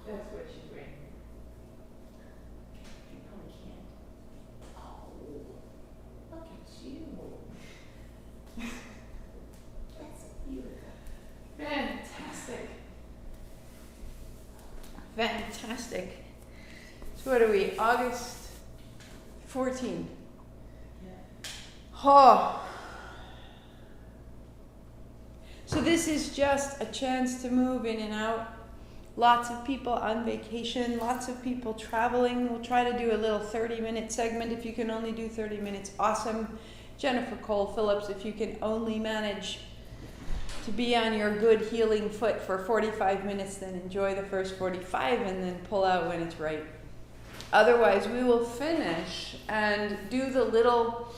That's what she's wearing. You probably can't. Oh, look at you. That's beautiful. Fantastic. Fantastic. So what are we, August 14? Yeah. Oh. So this is just a chance to move in and out. Lots of people on vacation, lots of people traveling. We'll try to do a little 30-minute segment. If you can only do 30 minutes, awesome. Jennifer Cole Phillips, if you can only manage to be on your good healing foot for 45 minutes, then enjoy the first 45 and then pull out when it's right. Otherwise, we will finish and do the little...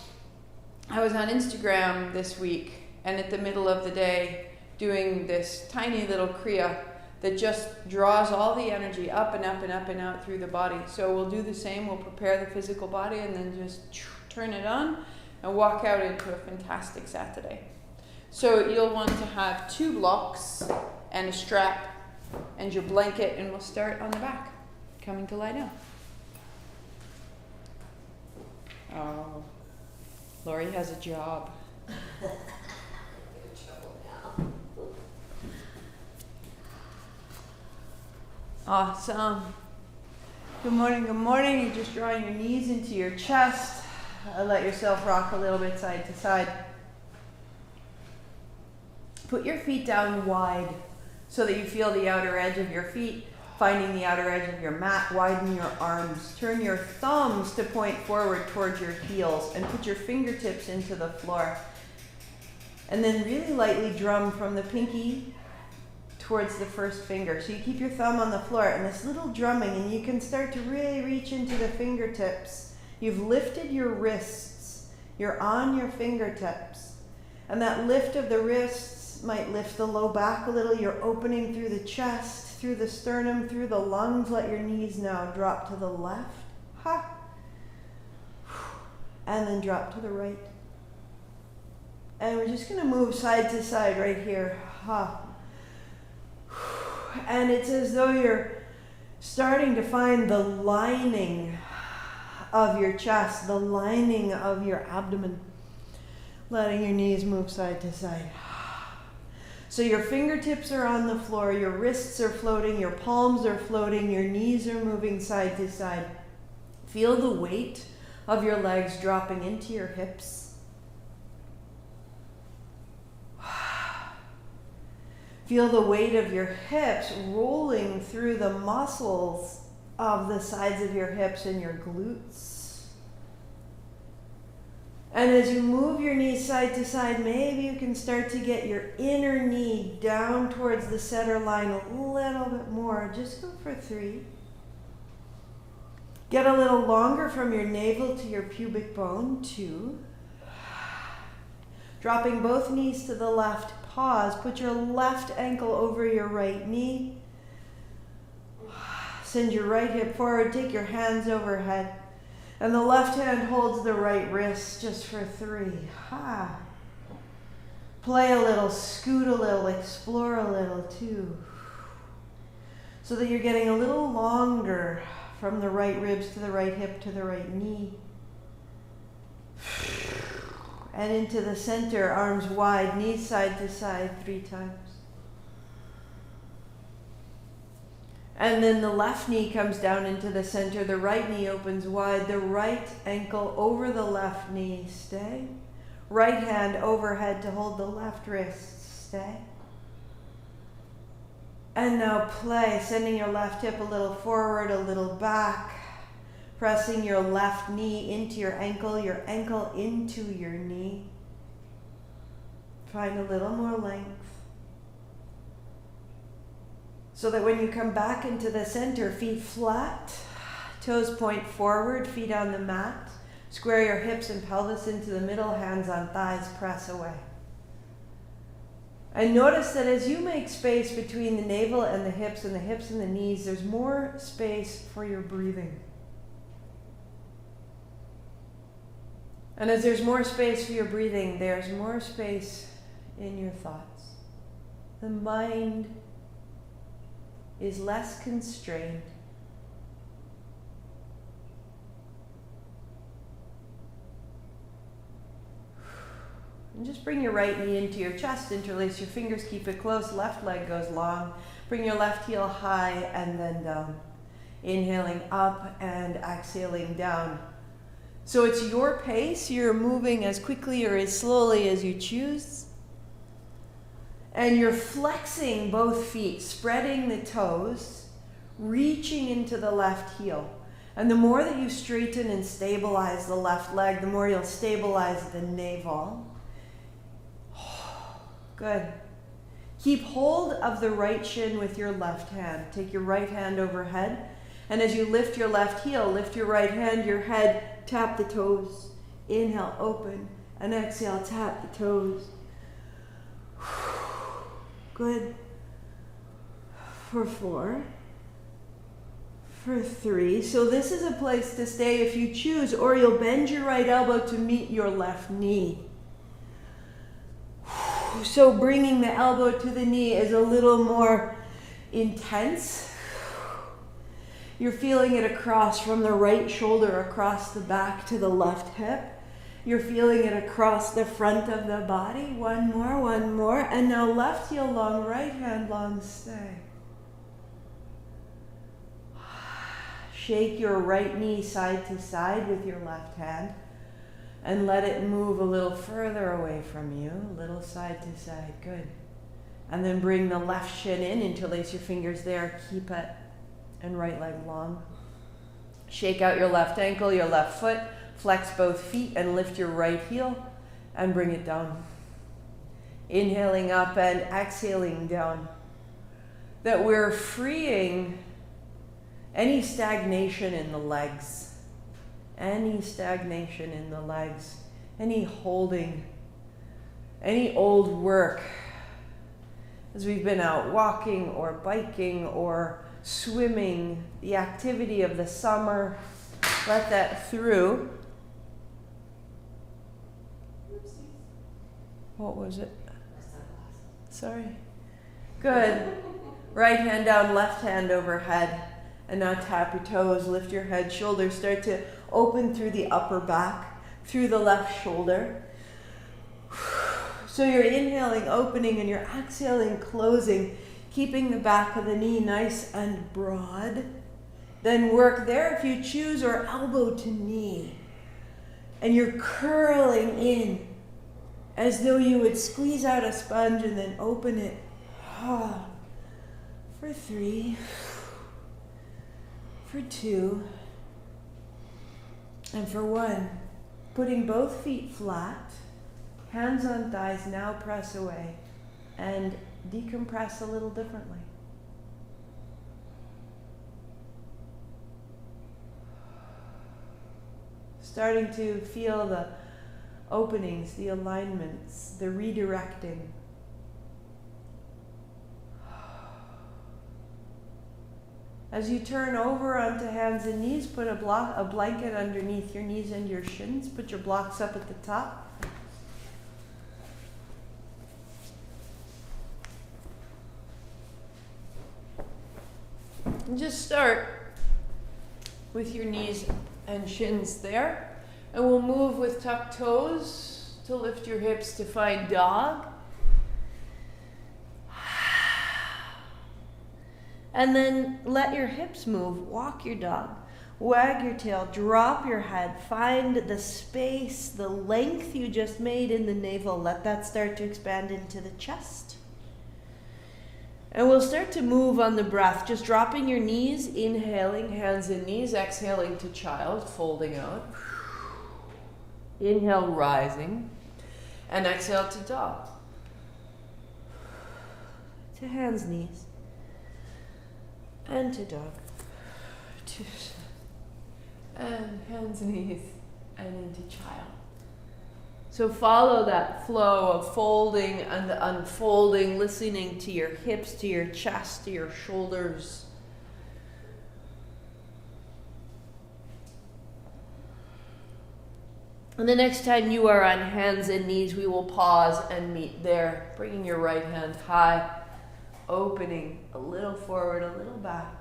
I was on Instagram this week and at the middle of the day doing this tiny little kriya that just draws all the energy up and up and up and out through the body. So we'll do the same. We'll prepare the physical body and then just turn it on and walk out into a fantastic Saturday. So you'll want to have 2 blocks and a strap and your blanket, and we'll start on the back. Coming to lie down. Oh, Lori has a job. Awesome. Good morning, good morning. You're just drawing your knees into your chest. Let yourself rock a little bit side to side. Put your feet down wide so that you feel the outer edge of your feet, finding the outer edge of your mat. Widen your arms. Turn your thumbs to point forward towards your heels and put your fingertips into the floor. And then really lightly drum from the pinky towards the first finger. So you keep your thumb on the floor and this little drumming, and you can start to really reach into the fingertips. You've lifted your wrists. You're on your fingertips. And that lift of the wrists might lift the low back a little. You're opening through the chest, through the sternum, through the lungs. Let your knees now drop to the left. Ha. And then drop to the right. And we're just going to move side to side right here. Ha. And it's as though you're starting to find the lining of your chest, the lining of your abdomen. Letting your knees move side to side. So your fingertips are on the floor, your wrists are floating, your palms are floating, your knees are moving side to side. Feel the weight of your legs dropping into your hips. Feel the weight of your hips rolling through the muscles of the sides of your hips and your glutes. And as you move your knees side to side, maybe you can start to get your inner knee down towards the center line a little bit more. Just go for 3. Get a little longer from your navel to your pubic bone. 2. Dropping both knees to the left. Pause. Put your left ankle over your right knee. Send your right hip forward. Take your hands overhead. And the left hand holds the right wrist just for 3. Ha. Play a little, scoot a little, explore a little. 2. So that you're getting a little longer from the right ribs to the right hip to the right knee. And into the center, arms wide, knees side to side 3 times. And then the left knee comes down into the center, the right knee opens wide, the right ankle over the left knee, stay. Right hand overhead to hold the left wrist, stay. And now play, sending your left hip a little forward, a little back. Pressing your left knee into your ankle into your knee. Find a little more length. So that when you come back into the center, feet flat, toes point forward, feet on the mat. Square your hips and pelvis into the middle, hands on thighs, press away. And notice that as you make space between the navel and the hips and the knees, there's more space for your breathing. And as there's more space for your breathing, there's more space in your thoughts. The mind is less constrained. And just bring your right knee into your chest, interlace your fingers, keep it close, left leg goes long. Bring your left heel high and then down. Inhaling up and exhaling down. So it's your pace, you're moving as quickly or as slowly as you choose. And you're flexing both feet, spreading the toes, reaching into the left heel. And the more that you straighten and stabilize the left leg, the more you'll stabilize the navel. Good. Keep hold of the right shin with your left hand. Take your right hand overhead. And as you lift your left heel, lift your right hand, your head, tap the toes. Inhale, open. And exhale, tap the toes. Good. For 4. For 3. So this is a place to stay if you choose, or you'll bend your right elbow to meet your left knee. So bringing the elbow to the knee is a little more intense. You're feeling it across from the right shoulder across the back to the left hip. You're feeling it across the front of the body. One more. And now left heel long, right hand long, stay. Shake your right knee side to side with your left hand. And let it move a little further away from you, a little side to side, good. And then bring the left shin in, interlace your fingers there, keep it, and right leg long. Shake out your left ankle, your left foot, flex both feet and lift your right heel and bring it down. Inhaling up and exhaling down. That we're freeing any stagnation in the legs. Any stagnation in the legs, any holding, any old work. As we've been out walking or biking or swimming, the activity of the summer, let that through. What was it? Sorry. Good. Right hand down, left hand overhead. And now tap your toes, lift your head, shoulders start to open through the upper back, through the left shoulder. So you're inhaling, opening, and you're exhaling, closing, keeping the back of the knee nice and broad. Then work there if you choose, or elbow to knee. And you're curling in as though you would squeeze out a sponge and then open it. For 3. For 2, and for 1, putting both feet flat, hands on thighs, now press away, and decompress a little differently. Starting to feel the openings, the alignments, the redirecting. As you turn over onto hands and knees, put a blanket underneath your knees and your shins. Put your blocks up at the top. And just start with your knees and shins there. And we'll move with tucked toes to lift your hips to find dog. And then let your hips move, walk your dog, wag your tail, drop your head, find the space, the length you just made in the navel. Let that start to expand into the chest. And we'll start to move on the breath, just dropping your knees, inhaling, hands and knees, exhaling to child, folding out. Inhale, rising, and exhale to dog. To hands, knees. And to dog. And hands, knees, and into child. So follow that flow of folding and unfolding, listening to your hips, to your chest, to your shoulders. And the next time you are on hands and knees, we will pause and meet there, bringing your right hand high, opening a little forward, a little back.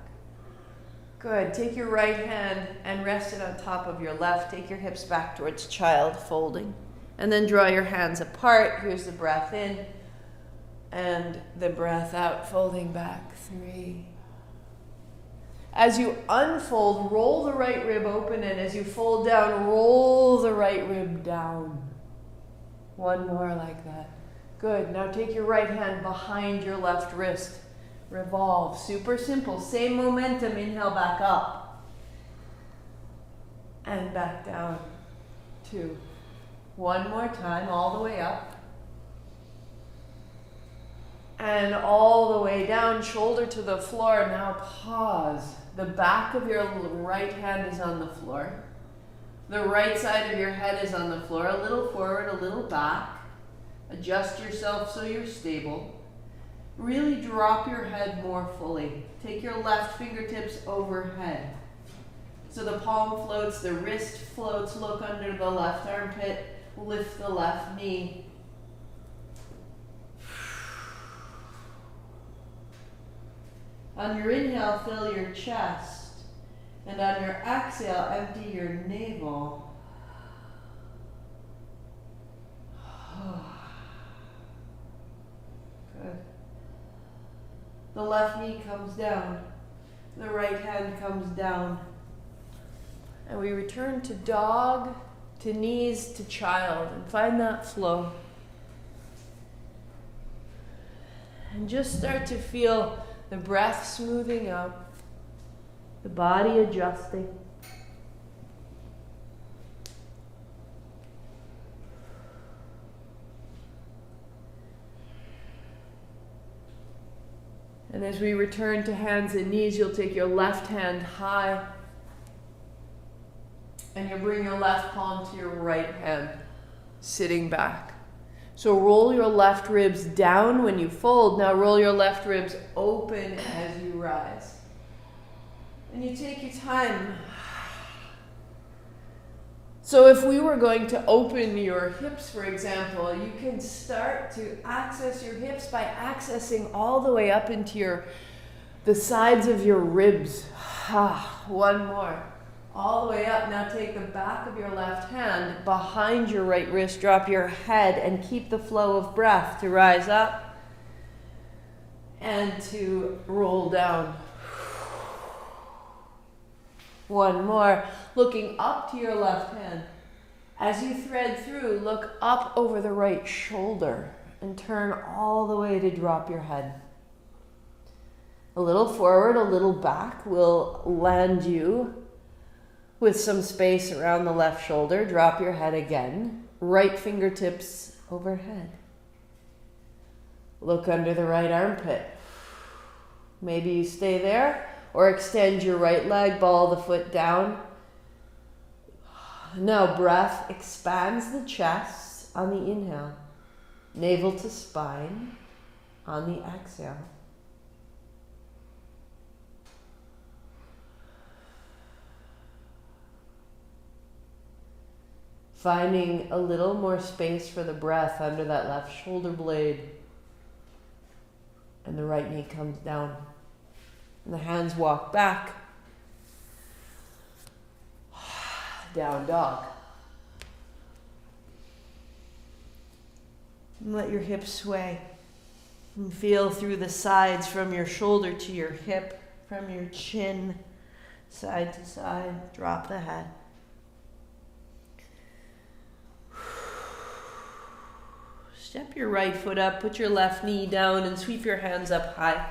Good. Take your right hand and rest it on top of your left. Take your hips back towards child, folding. And then draw your hands apart. Here's the breath in and the breath out, folding back. 3. As you unfold, roll the right rib open, and as you fold down, roll the right rib down. 1 more like that. Good. Now take your right hand behind your left wrist. Revolve. Super simple. Same momentum. Inhale back up. And back down. 2. 1 more time, all the way up. And all the way down, shoulder to the floor. Now pause. The back of your right hand is on the floor. The right side of your head is on the floor. A little forward, a little back. Adjust yourself so you're stable. Really drop your head more fully. Take your left fingertips overhead. So the palm floats, the wrist floats. Look under the left armpit. Lift the left knee. On your inhale, fill your chest. And on your exhale, empty your navel. Good. The left knee comes down. The right hand comes down. And we return to dog, to knees, to child, and find that flow. And just start to feel the breath smoothing out, the body adjusting. And as we return to hands and knees, you'll take your left hand high and you'll bring your left palm to your right hand, sitting back. So roll your left ribs down when you fold. Now roll your left ribs open as you rise. And you take your time. So if we were going to open your hips, for example, you can start to access your hips by accessing all the way up into the sides of your ribs. 1 more. All the way up. Now take the back of your left hand behind your right wrist. Drop your head and keep the flow of breath to rise up and to roll down. 1 more. Looking up to your left hand. As you thread through, look up over the right shoulder and turn all the way to drop your head. A little forward, a little back will land you with some space around the left shoulder. Drop your head again. Right fingertips overhead. Look under the right armpit. Maybe you stay there or extend your right leg, ball the foot down. Now breath expands the chest on the inhale. Navel to spine on the exhale. Finding a little more space for the breath under that left shoulder blade. And the right knee comes down. And the hands walk back. Down dog. And let your hips sway. And feel through the sides from your shoulder to your hip, from your chin, side to side. Drop the head. Step your right foot up, put your left knee down, and sweep your hands up high.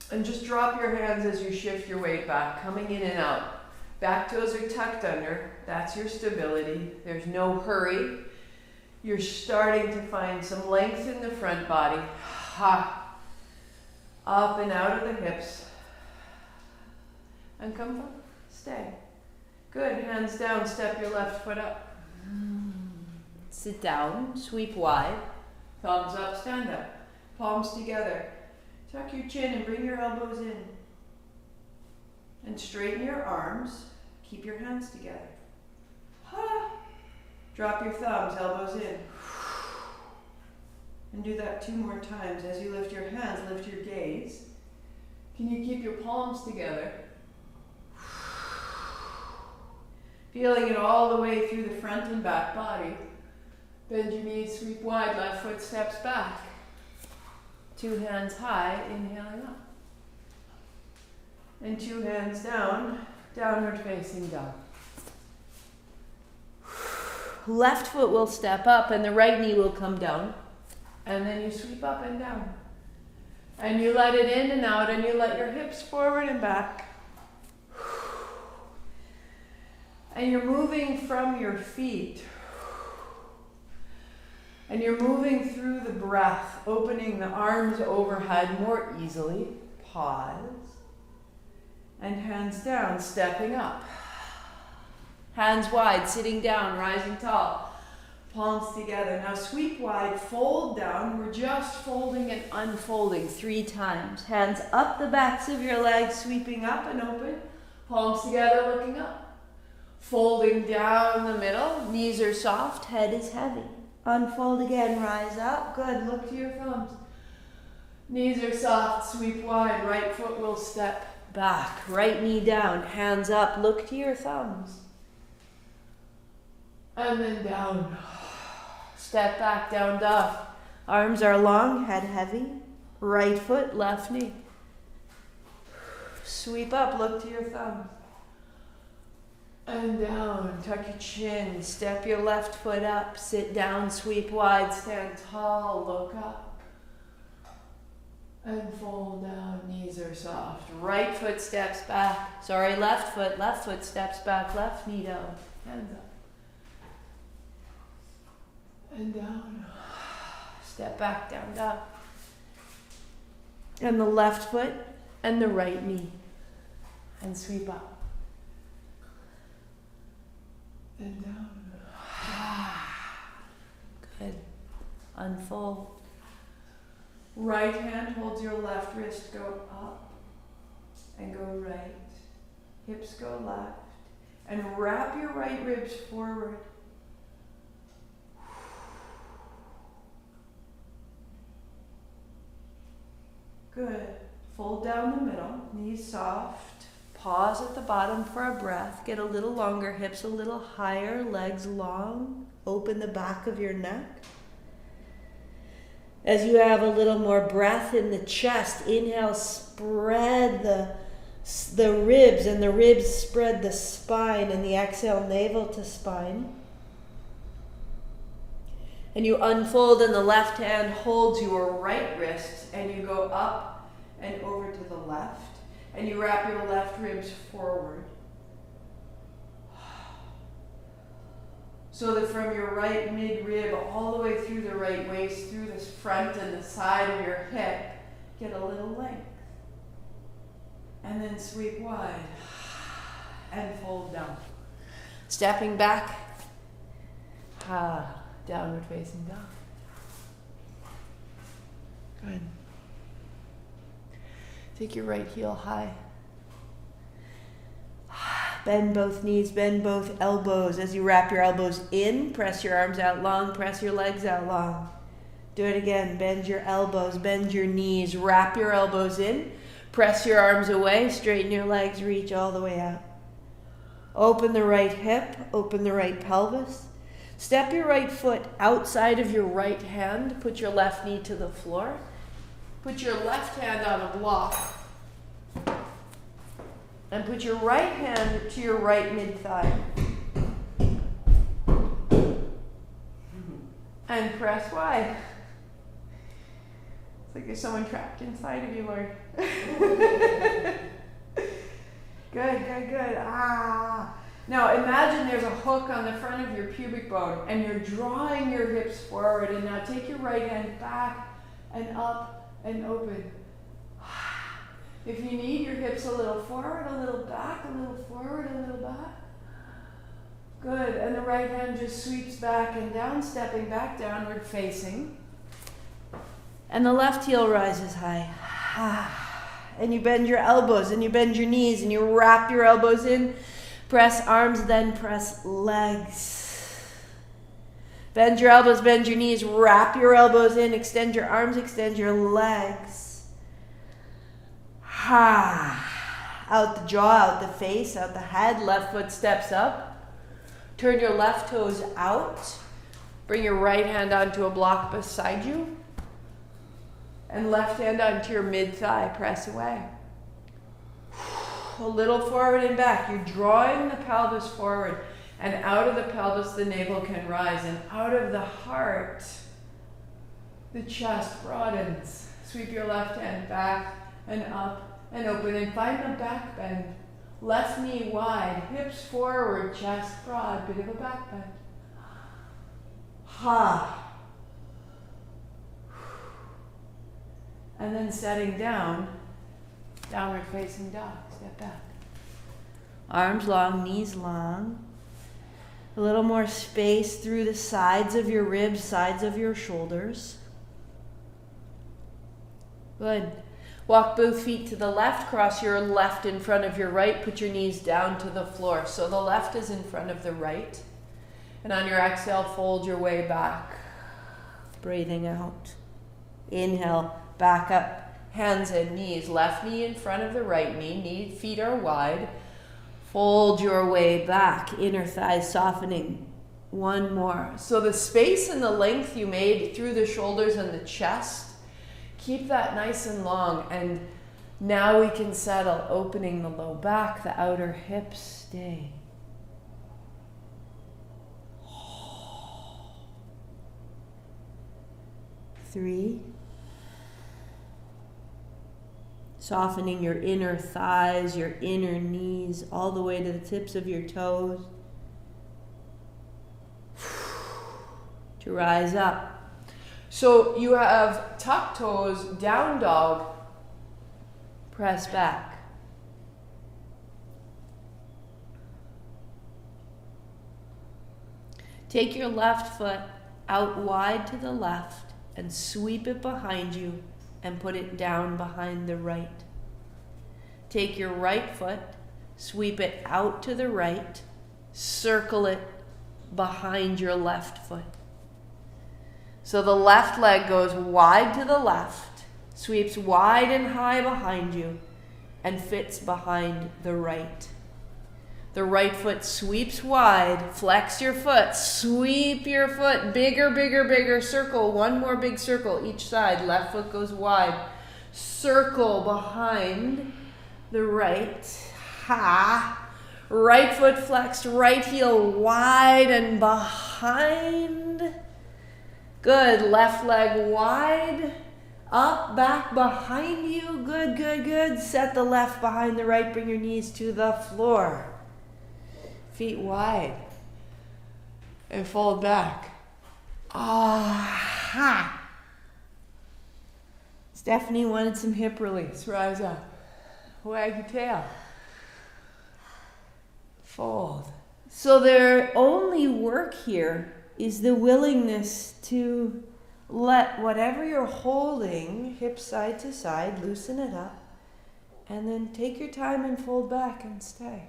And just drop your hands as you shift your weight back, coming in and out. Back toes are tucked under. That's your stability. There's no hurry. You're starting to find some length in the front body. Up and out of the hips. And come up. Stay. Good. Hands down. Step your left foot up. Sit down, sweep wide, thumbs up, stand up, palms together. Tuck your chin and bring your elbows in. And straighten your arms, keep your hands together. Drop your thumbs, elbows in. And do that 2 more times. As you lift your hands, lift your gaze. Can you keep your palms together? Feeling it all the way through the front and back body. Bend your knees, sweep wide, left foot steps back. 2 hands high, inhaling up. And 2 hands down, downward facing dog. Left foot will step up and the right knee will come down. And then you sweep up and down. And you let it in and out, and you let your hips forward and back. And you're moving from your feet. And you're moving through the breath, opening the arms overhead more easily. Pause. And hands down, stepping up. Hands wide, sitting down, rising tall. Palms together. Now sweep wide, fold down. We're just folding and unfolding 3 times. Hands up the backs of your legs, sweeping up and open. Palms together, looking up. Folding down the middle. Knees are soft, head is heavy. Unfold again, rise up. Good, look to your thumbs. Knees are soft, sweep wide. Right foot will step back. Right knee down, hands up, look to your thumbs. And then down. Step back, down dog. Arms are long, head heavy. Right foot, left knee. Sweep up, look to your thumbs. And down, tuck your chin. Step your left foot up, sit down, sweep wide, stand tall, look up. And fold down, knees are soft. Right foot steps back. Sorry, left foot steps back, left knee down. Hands up. And down. Step back, down, dog. And the left foot and the right knee. And sweep up. And down. Good. Unfold. Right hand holds your left wrist, go up and go right. Hips go left. And wrap your right ribs forward. Good. Fold down the middle, knees soft. Pause at the bottom for a breath. Get a little longer, hips a little higher, legs long. Open the back of your neck. As you have a little more breath in the chest, inhale, spread the ribs, and the ribs spread the spine, and the exhale, navel to spine. And you unfold, and the left hand holds your right wrist, and you go up and over to the left, and you wrap your left ribs forward. So that from your right mid-rib all the way through the right waist, through the front and the side of your hip, get a little length. And then sweep wide and fold down. Stepping back, downward facing dog. Good. Take your right heel high. Bend both knees, bend both elbows. As you wrap your elbows in, press your arms out long, press your legs out long. Do it again. Bend your elbows, bend your knees, wrap your elbows in, press your arms away, straighten your legs, reach all the way out. Open the right hip, open the right pelvis. Step your right foot outside of your right hand. Put your left knee to the floor. Put your left hand on a block. And put your right hand to your right mid-thigh. And press wide. It's like there's someone trapped inside of you, Lord. Good. Now imagine there's a hook on the front of your pubic bone and you're drawing your hips forward, and now take your right hand back and up and open. If you need, your hips a little forward, a little back, a little forward, a little back. Good, and the right hand just sweeps back and down, stepping back, downward facing. And the left heel rises high. And you bend your elbows, and you bend your knees, and you wrap your elbows in. Press arms, then press legs. Bend your elbows, bend your knees, wrap your elbows in, extend your arms, extend your legs. Out the jaw, out the face, out the head. Left foot steps up. Turn your left toes out. Bring your right hand onto a block beside you. And left hand onto your mid-thigh. Press away. A little forward and back. You're drawing the pelvis forward. And out of the pelvis, the navel can rise. And out of the heart, the chest broadens. Sweep your left hand back and up and open. And find the back bend. Left knee wide, hips forward, chest broad. Bit of a back bend. And then setting down, downward facing dog. Step back. Arms long, knees long. A little more space through the sides of your ribs, sides of your shoulders. Good. Walk both feet to the left, cross your left in front of your right, put your knees down to the floor. So the left is in front of the right. And on your exhale, fold your way back. Breathing out. Inhale, back up, hands and knees. Left knee in front of the right knee, feet are wide. Fold your way back, inner thighs softening. One more. So the space and the length you made through the shoulders and the chest, keep that nice and long. And now we can settle, opening the low back, the outer hips stay. Three. Softening your inner thighs, your inner knees, all the way to the tips of your toes. To rise up. So you have tuck toes, down dog, press back. Take your left foot out wide to the left and sweep it behind you and put it down behind the right. Take your right foot, sweep it out to the right, circle it behind your left foot. So the left leg goes wide to the left, sweeps wide and high behind you, and fits behind the right. The right foot sweeps wide, flex your foot, sweep your foot, bigger, bigger, bigger, circle, one more big circle each side. Left foot goes wide, circle behind the right. Right foot flexed, right heel wide and behind. Good, left leg wide, up, back, behind you. Good, good, good. Set the left behind the right, bring your knees to the floor. Feet wide and fold back. Stephanie wanted some hip release. Rise up. Wag your tail. Fold. So their only work here is the willingness to let whatever you're holding, hips side to side, loosen it up, and then take your time and fold back and stay.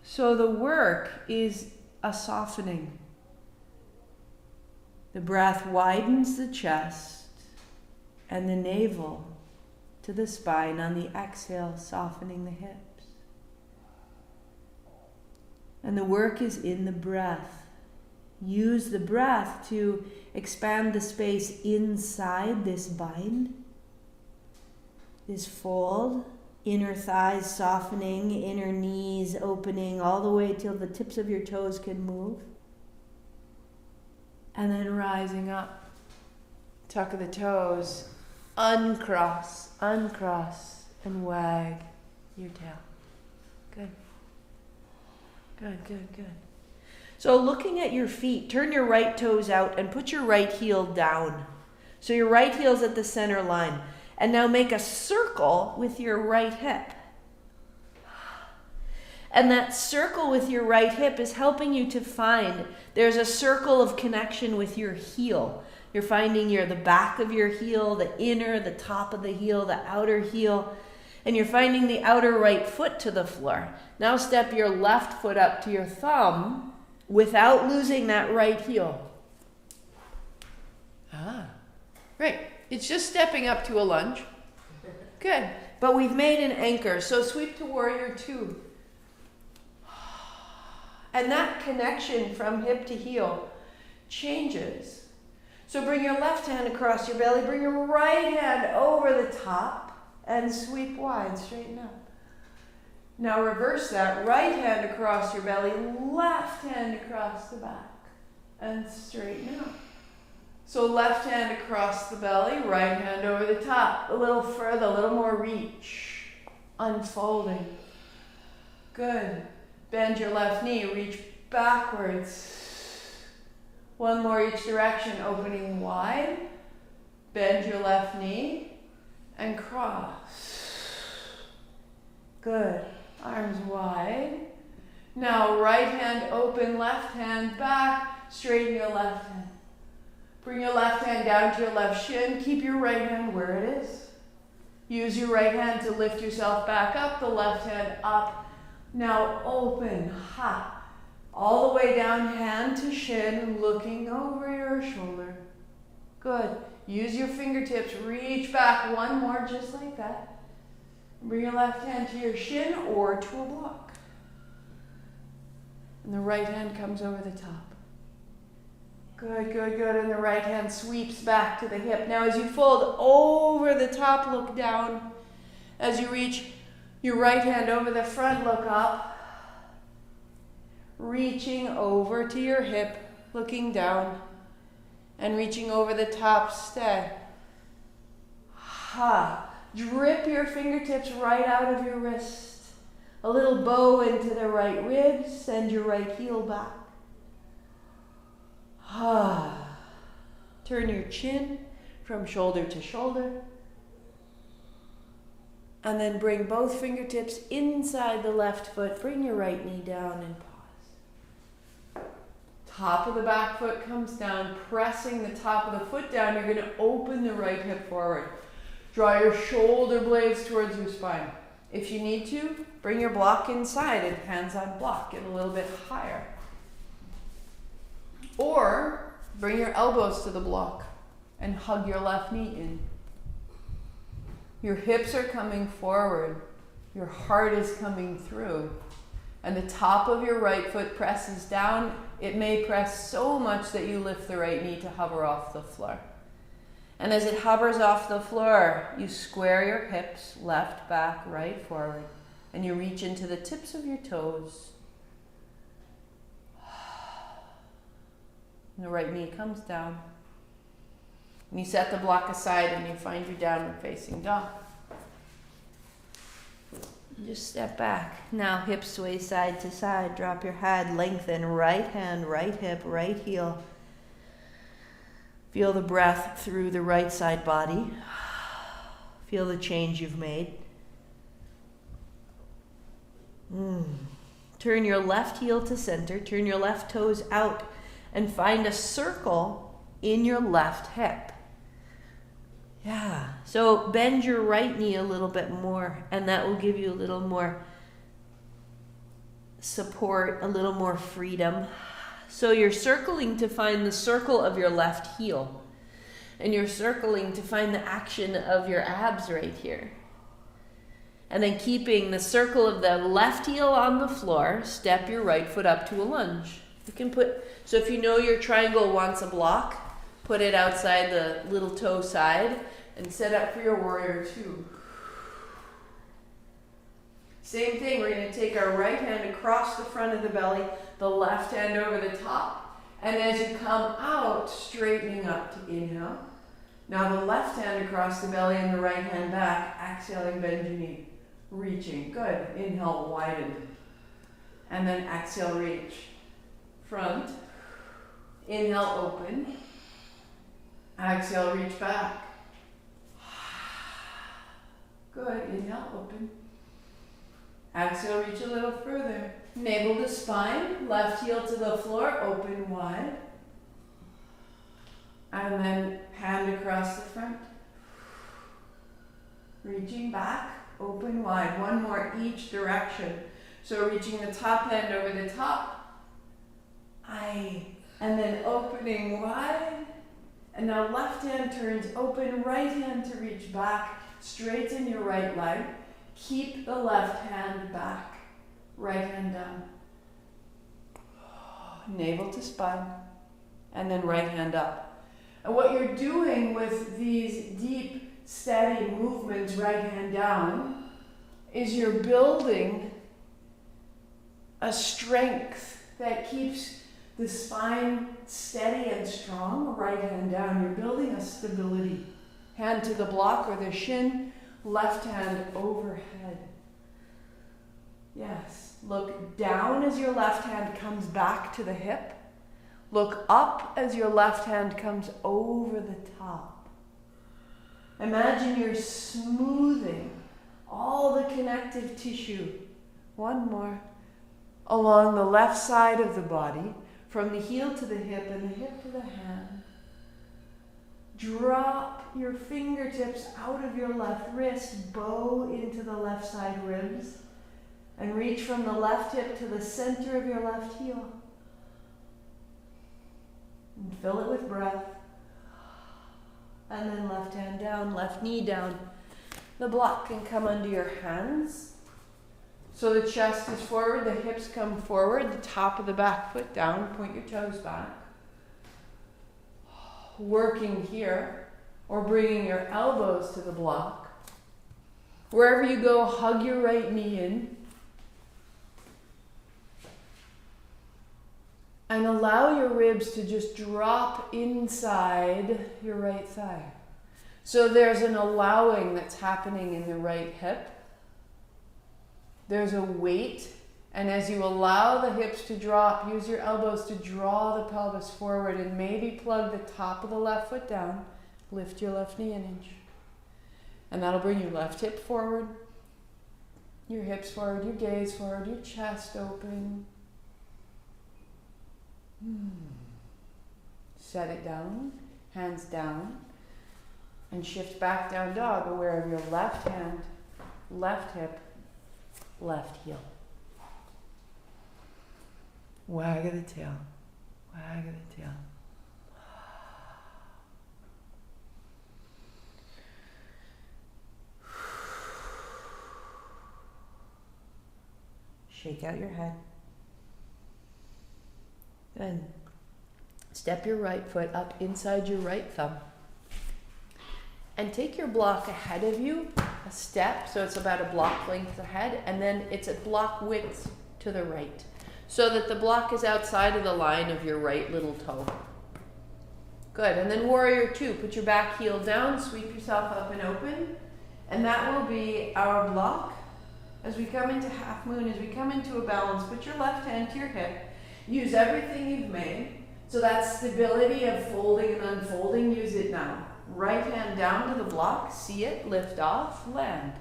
So the work is a softening. The breath widens the chest and the navel to the spine. On the exhale, softening the hips. And the work is in the breath. Use the breath to expand the space inside this bind, this fold. Inner thighs softening, inner knees opening all the way till the tips of your toes can move. And then rising up. Tuck of the toes. Uncross, uncross, and wag your tail. Good. Good, good, good. So looking at your feet, turn your right toes out and put your right heel down. So your right heel's at the center line. And now make a circle with your right hip. And that circle with your right hip is helping you to find there's a circle of connection with your heel. You're finding the back of your heel, the inner, the top of the heel, the outer heel. And you're finding the outer right foot to the floor. Now step your left foot up to your thumb without losing that right heel. Right. It's just stepping up to a lunge. Good. But we've made an anchor. So sweep to warrior two. And that connection from hip to heel changes. So bring your left hand across your belly. Bring your right hand over the top and sweep wide. Straighten up. Now reverse that. Right hand across your belly. Left hand across the back. And straighten up. So left hand across the belly, right hand over the top. A little further, a little more reach. Unfolding. Good. Bend your left knee, reach backwards. One more each direction, opening wide. Bend your left knee and cross. Good. Arms wide. Now right hand open, left hand back. Straighten your left hand. Bring your left hand down to your left shin. Keep your right hand where it is. Use your right hand to lift yourself back up, the left hand up. Now open, all the way down, hand to shin, looking over your shoulder. Good. Use your fingertips, reach back, one more just like that. Bring your left hand to your shin or to a block. And the right hand comes over the top. Good, good, good. And the right hand sweeps back to the hip. Now as you fold over the top, look down. As you reach your right hand over the front, look up. Reaching over to your hip, looking down. And reaching over the top, stay. Drip your fingertips right out of your wrist. A little bow into the right ribs. Send your right heel back. Turn your chin from shoulder to shoulder. And then bring both fingertips inside the left foot. Bring your right knee down and pause. Top of the back foot comes down, pressing the top of the foot down. You're going to open the right hip forward. Draw your shoulder blades towards your spine. If you need to, bring your block inside and hands on block. Get a little bit higher. Or bring your elbows to the block and hug your left knee in. Your hips are coming forward. Your heart is coming through. And the top of your right foot presses down. It may press so much that you lift the right knee to hover off the floor. And as it hovers off the floor, you square your hips, left, back, right, forward. And you reach into the tips of your toes. And the right knee comes down. And you set the block aside and you find your downward facing dog. Just step back. Now hips sway side to side. Drop your head, lengthen. Right hand, right hip, right heel. Feel the breath through the right side body. Feel the change you've made. Turn your left heel to center. Turn your left toes out. And find a circle in your left hip. Yeah. So bend your right knee a little bit more, and that will give you a little more support, a little more freedom. So you're circling to find the circle of your left heel. And you're circling to find the action of your abs right here. And then keeping the circle of the left heel on the floor, step your right foot up to a lunge. You can put, so if you know your triangle wants a block, put it outside the little toe side and set up for your warrior two. Same thing, we're going to take our right hand across the front of the belly, the left hand over the top, and as you come out, straightening up to inhale. Now the left hand across the belly and the right hand back, exhaling, bend your knee, reaching, good, inhale, widen, and then exhale, reach. Front, inhale, open, exhale, reach back. Good, inhale, open. Exhale, reach a little further. Navel to spine, left heel to the floor, open wide. And then hand across the front. Reaching back, open wide. One more each direction. So reaching the top hand over the top. Hi. And then opening wide. And now left hand turns open, right hand to reach back, straighten your right leg. Keep the left hand back, right hand down. Navel to spine, and then right hand up. And what you're doing with these deep, steady movements, right hand down, is you're building a strength that keeps the spine steady and strong, right hand down. You're building a stability. Hand to the block or the shin, left hand overhead. Yes. Look down as your left hand comes back to the hip. Look up as your left hand comes over the top. Imagine you're smoothing all the connective tissue. One more. Along the left side of the body, from the heel to the hip and the hip to the hand. Drop your fingertips out of your left wrist, bow into the left side ribs, and reach from the left hip to the center of your left heel. And fill it with breath. And then left hand down, left knee down. The block can come under your hands. So the chest is forward, the hips come forward, the top of the back foot down, point your toes back. Working here, or bringing your elbows to the block. Wherever you go, hug your right knee in. And allow your ribs to just drop inside your right thigh. So there's an allowing that's happening in the right hip. There's a weight, and as you allow the hips to drop, use your elbows to draw the pelvis forward and maybe plug the top of the left foot down. Lift your left knee an inch. And that'll bring your left hip forward, your hips forward, your gaze forward, your chest open. Set it down, hands down, and shift back down dog, aware of your left hand, left hip, left heel. Wag of the tail, wag of the tail. Shake out your head. Then step your right foot up inside your right thumb. And take your block ahead of you, a step, so it's about a block length ahead, and then it's a block width to the right, so that the block is outside of the line of your right little toe. Good, and then warrior two, put your back heel down, sweep yourself up and open, and that will be our block. As we come into half moon, as we come into a balance, put your left hand to your hip, use everything you've made, so that stability of folding and unfolding, use it now. Right hand down to the block, see it, lift off, land.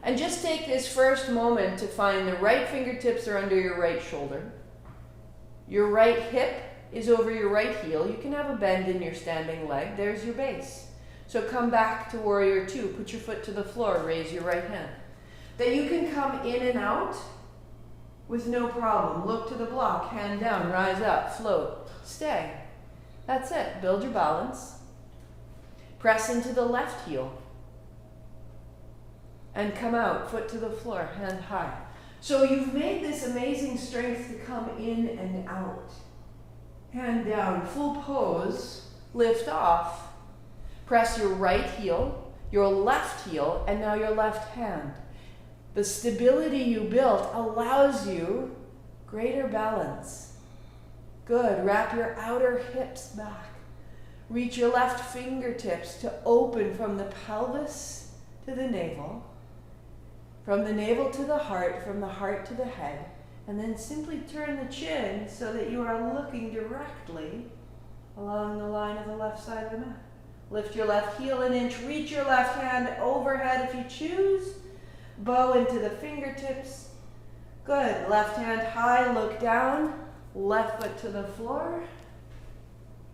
And just take this first moment to find the right fingertips are under your right shoulder. Your right hip is over your right heel. You can have a bend in your standing leg. There's your base. So come back to warrior two. Put your foot to the floor, raise your right hand. That you can come in and out with no problem. Look to the block, hand down, rise up, float, stay. That's it. Build your balance. Press into the left heel. And come out, foot to the floor, hand high. So you've made this amazing strength to come in and out. Hand down, full pose, lift off. Press your right heel, your left heel, and now your left hand. The stability you built allows you greater balance. Good. Wrap your outer hips back. Reach your left fingertips to open from the pelvis to the navel, from the navel to the heart, from the heart to the head, and then simply turn the chin so that you are looking directly along the line of the left side of the mat. Lift your left heel an inch, reach your left hand overhead if you choose, bow into the fingertips. Good. Left hand high, look down, left foot to the floor.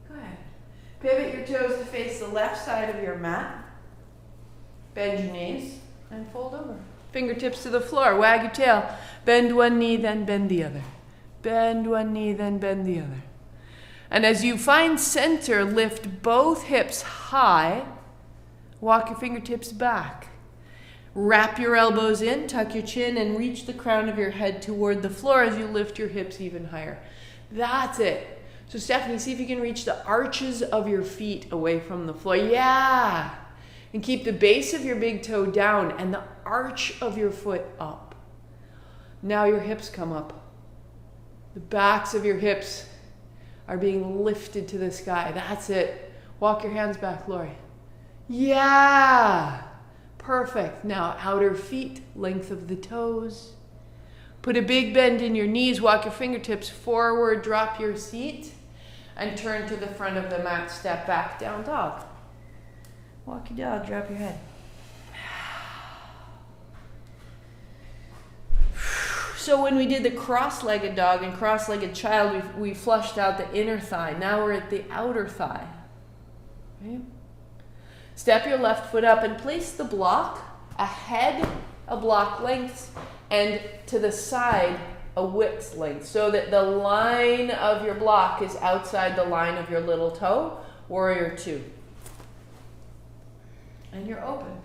Good. Pivot your toes to face the left side of your mat. Bend your knees and fold over. Fingertips to the floor, wag your tail. Bend one knee, then bend the other. Bend Bend one knee, then bend the other. And as you find center, lift both hips high. Walk your fingertips back. Wrap your elbows in, tuck your chin, and reach the crown of your head toward the floor as you lift your hips even higher. That's it. So Stephanie, see if you can reach the arches of your feet away from the floor. Yeah. And keep the base of your big toe down and the arch of your foot up. Now your hips come up. The backs of your hips are being lifted to the sky. That's it. Walk your hands back, Lori. Yeah. Perfect. Now outer feet, length of the toes. Put a big bend in your knees. Walk your fingertips forward. Drop your seat. And turn to the front of the mat. Step back, down dog. Walk your dog, drop your head. So when we did the cross-legged dog and cross-legged child, we flushed out the inner thigh. Now we're at the outer thigh. Okay. Step your left foot up and place the block ahead a block length and to the side a width length, so that the line of your block is outside the line of your little toe, warrior two. And you're open.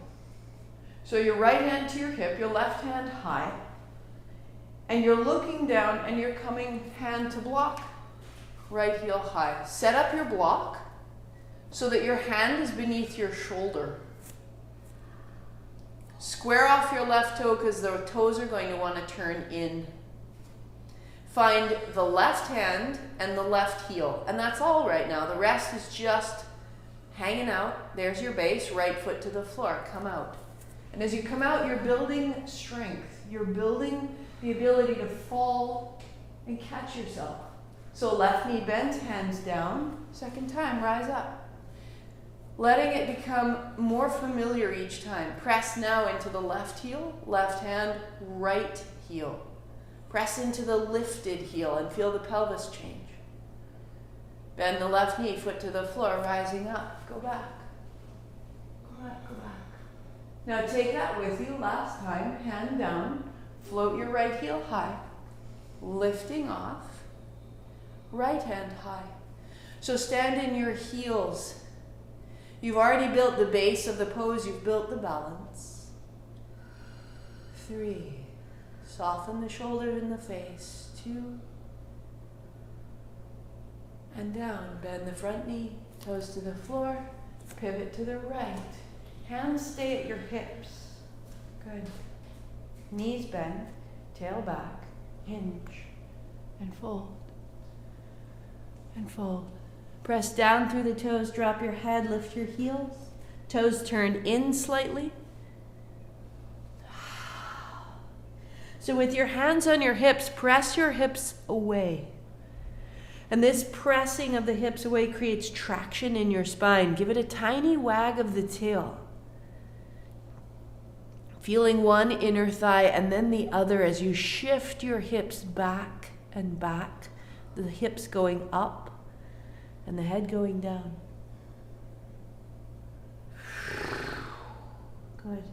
So your right hand to your hip, your left hand high, and you're looking down and you're coming hand to block, right heel high. Set up your block so that your hand is beneath your shoulder. Square off your left toe because the toes are going to want to turn in. Find the left hand and the left heel. And that's all right now. The rest is just hanging out. There's your base, right foot to the floor. Come out. And as you come out, you're building strength. You're building the ability to fall and catch yourself. So left knee bent, hands down. Second time, rise up. Letting it become more familiar each time. Press now into the left heel, left hand, right heel. Press into the lifted heel and feel the pelvis change. Bend the left knee, foot to the floor, rising up. Go back. Go back, go back. Now take that with you. Last time, hand down. Float your right heel high. Lifting off. Right hand high. So stand in your heels. You've already built the base of the pose. You've built the balance. 3. Soften the shoulders and the face. 2. And down. Bend the front knee. Toes to the floor. Pivot to the right. Hands stay at your hips. Good. Knees bend. Tail back. Hinge. And fold. And fold. Press down through the toes. Drop your head. Lift your heels. Toes turn in slightly. So with your hands on your hips, press your hips away. And this pressing of the hips away creates traction in your spine. Give it a tiny wag of the tail. Feeling one inner thigh and then the other as you shift your hips back and back. The hips going up and the head going down. Good.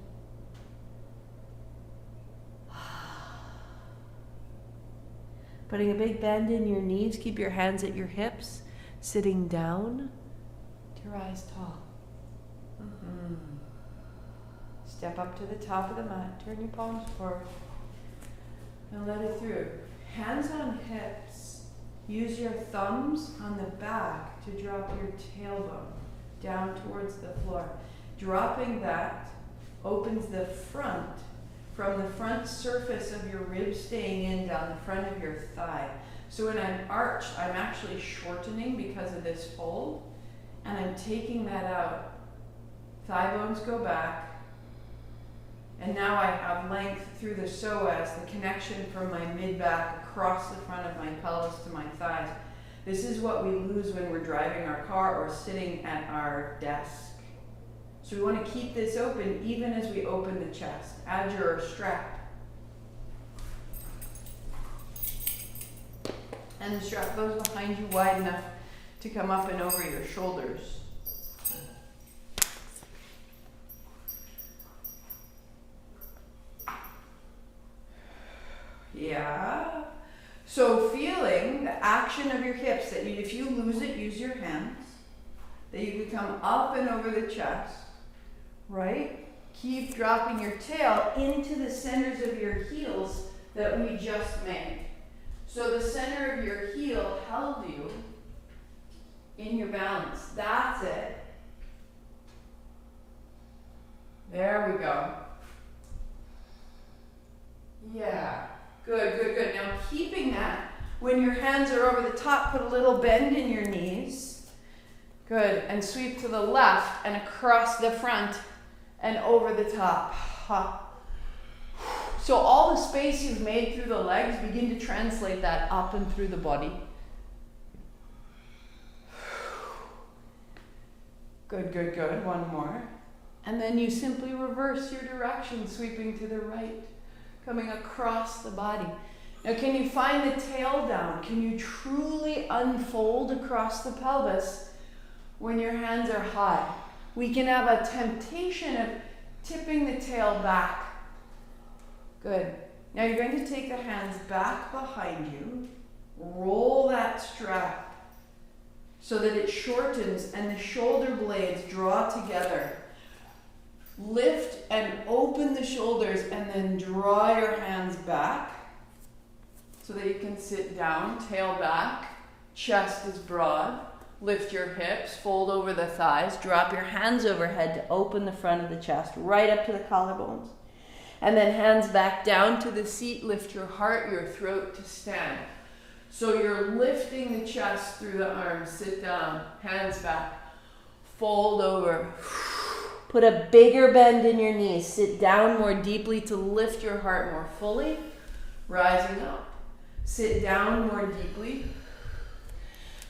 Putting a big bend in your knees. Keep your hands at your hips. Sitting down to rise tall. Step up to the top of the mat. Turn your palms forward. And let it through. Hands on hips. Use your thumbs on the back to drop your tailbone down towards the floor. Dropping that opens the front. From the front surface of your ribs staying in down the front of your thigh. So when I'm arched, I'm actually shortening because of this fold, and I'm taking that out. Thigh bones go back, and now I have length through the psoas, the connection from my mid-back across the front of my pelvis to my thighs. This is what we lose when we're driving our car or sitting at our desk. So we want to keep this open even as we open the chest. Add your strap. And the strap goes behind you wide enough to come up and over your shoulders. Yeah. So feeling the action of your hips, that if you lose it, use your hands. That you can come up and over the chest, right? Keep dropping your tail into the centers of your heels that we just made. So the center of your heel held you in your balance. That's it. There we go. Yeah, good, good, good. Now keeping that, when your hands are over the top, put a little bend in your knees. Good, and sweep to the left and across the front and over the top. So all the space you've made through the legs, begin to translate that up and through the body. Good, good, good. One more. And then you simply reverse your direction, sweeping to the right, coming across the body. Now, can you find the tail down? Can you truly unfold across the pelvis when your hands are high? We can have a temptation of tipping the tail back. Good. Now you're going to take the hands back behind you, roll that strap so that it shortens and the shoulder blades draw together. Lift and open the shoulders and then draw your hands back so that you can sit down, tail back, chest is broad. Lift your hips, fold over the thighs, drop your hands overhead to open the front of the chest, right up to the collarbones. And then hands back down to the seat, lift your heart, your throat to stand. So you're lifting the chest through the arms, sit down, hands back, fold over. Put a bigger bend in your knees, sit down more deeply to lift your heart more fully, rising up. Sit down more deeply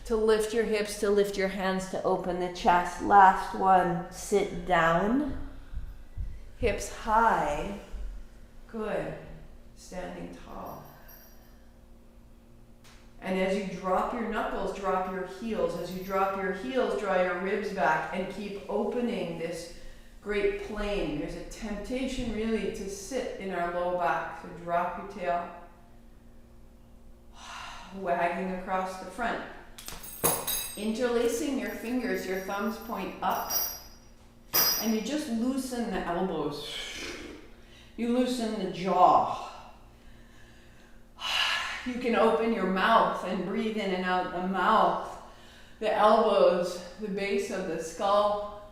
to lift your hips, to lift your hands, to open the chest. Last one, sit down, hips high. Good. Standing tall. And as you drop your knuckles, drop your heels. As you drop your heels, draw your ribs back and keep opening this great plane. There's a temptation really to sit in our low back. So drop your tail. Wagging across the front. Interlacing your fingers, your thumbs point up. And you just loosen the elbows. You loosen the jaw. You can open your mouth and breathe in and out the mouth. The elbows, the base of the skull.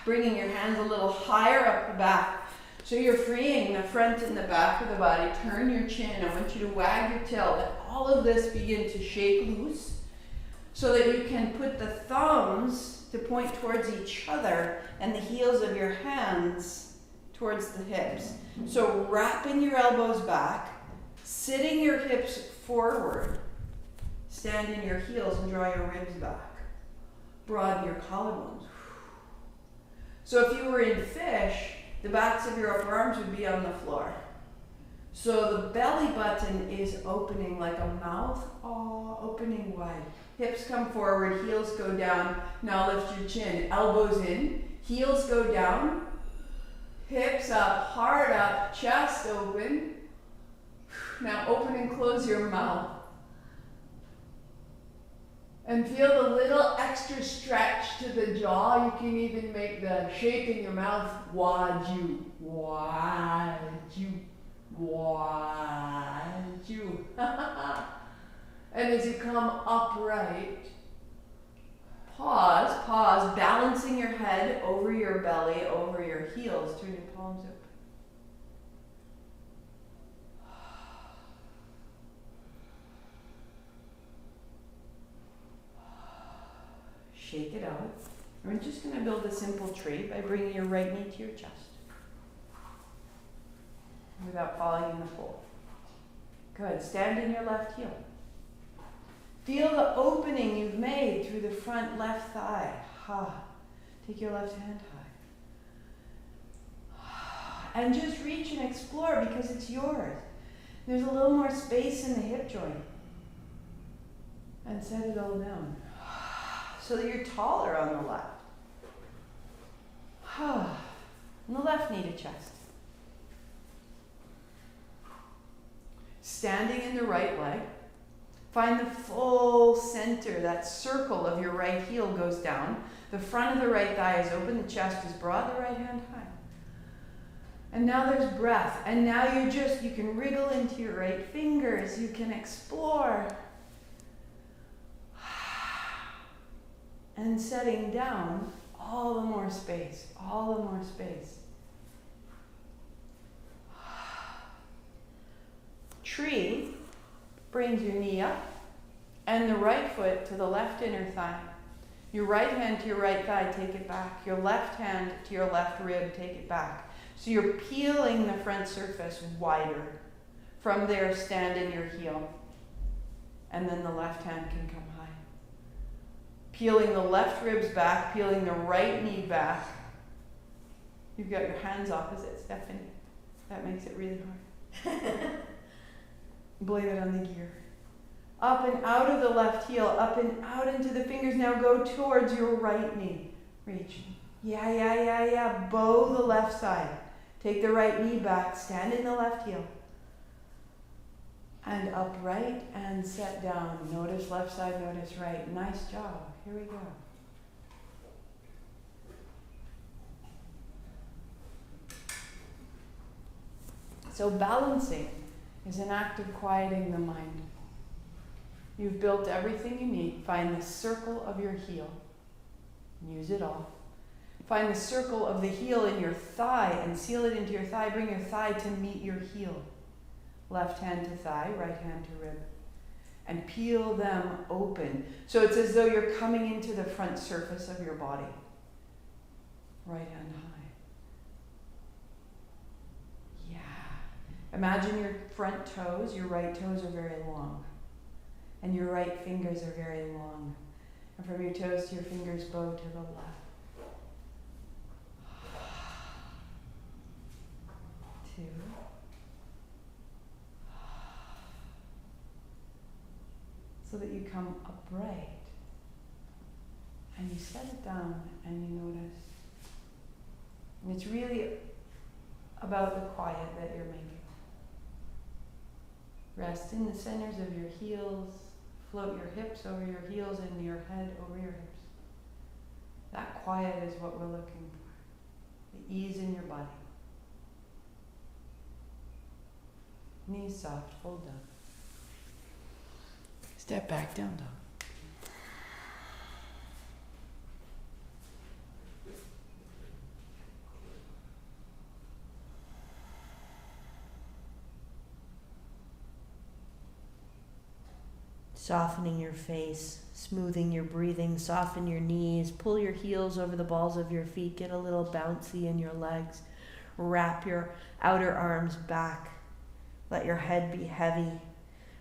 Bringing your hands a little higher up the back. So you're freeing the front and the back of the body. Turn your chin. I want you to wag your tail. Let all of this begin to shake loose so that you can put the thumbs to point towards each other and the heels of your hands towards the hips. So wrapping your elbows back, sitting your hips forward, standing your heels and draw your ribs back. Broaden your collarbones. So if you were in fish, the backs of your upper arms would be on the floor. So the belly button is opening like a mouth, opening wide. Hips come forward, heels go down. Now lift your chin, elbows in, heels go down, hips up, heart up, chest open. Now open and close your mouth. And feel the little extra stretch to the jaw. You can even make the shape in your mouth. Waju, waju, waju. And as you come upright, pause, balancing your head over your belly, over your heels. Turn your palms up. Shake it out. We're just going to build a simple tree by bringing your right knee to your chest without falling in the hole. Good. Stand in your left heel. Feel the opening you've made through the front left thigh. Take your left hand high. And just reach and explore because it's yours. There's a little more space in the hip joint. And set it all down. So that you're taller on the left. And the left knee to chest. Standing in the right leg. Find the full center, that circle of your right heel goes down. The front of the right thigh is open, the chest is broad, the right hand high. And now there's breath. And now you can wriggle into your right fingers. You can explore. And setting down, all the more space, all the more space. Tree brings your knee up and the right foot to the left inner thigh. Your right hand to your right thigh, take it back. Your left hand to your left rib, take it back. So you're peeling the front surface wider. From there, stand in your heel. And then the left hand can come high. Peeling the left ribs back, peeling the right knee back. You've got your hands opposite, Stephanie. That makes it really hard. Blame it on the gear. Up and out of the left heel, up and out into the fingers. Now go towards your right knee. Reach. Yeah. Bow the left side. Take the right knee back, stand in the left heel. And upright and set down. Notice left side, notice right. Nice job. Here we go. So balancing is an act of quieting the mind. You've built everything you need. Find the circle of your heel. Use it all. Find the circle of the heel in your thigh and seal it into your thigh. Bring your thigh to meet your heel. Left hand to thigh, right hand to rib. And peel them open. So it's as though you're coming into the front surface of your body. Right hand high. Yeah. Imagine your front toes, your right toes are very long. And your right fingers are very long. And from your toes to your fingers, bow to the left. 2. So that you come upright. And you set it down and you notice. And it's really about the quiet that you're making. Rest in the centers of your heels. Float your hips over your heels and your head over your hips. That quiet is what we're looking for. The ease in your body. Knees soft, fold down. Step back, down dog. Softening your face, smoothing your breathing, soften your knees, pull your heels over the balls of your feet, get a little bouncy in your legs, wrap your outer arms back, let your head be heavy,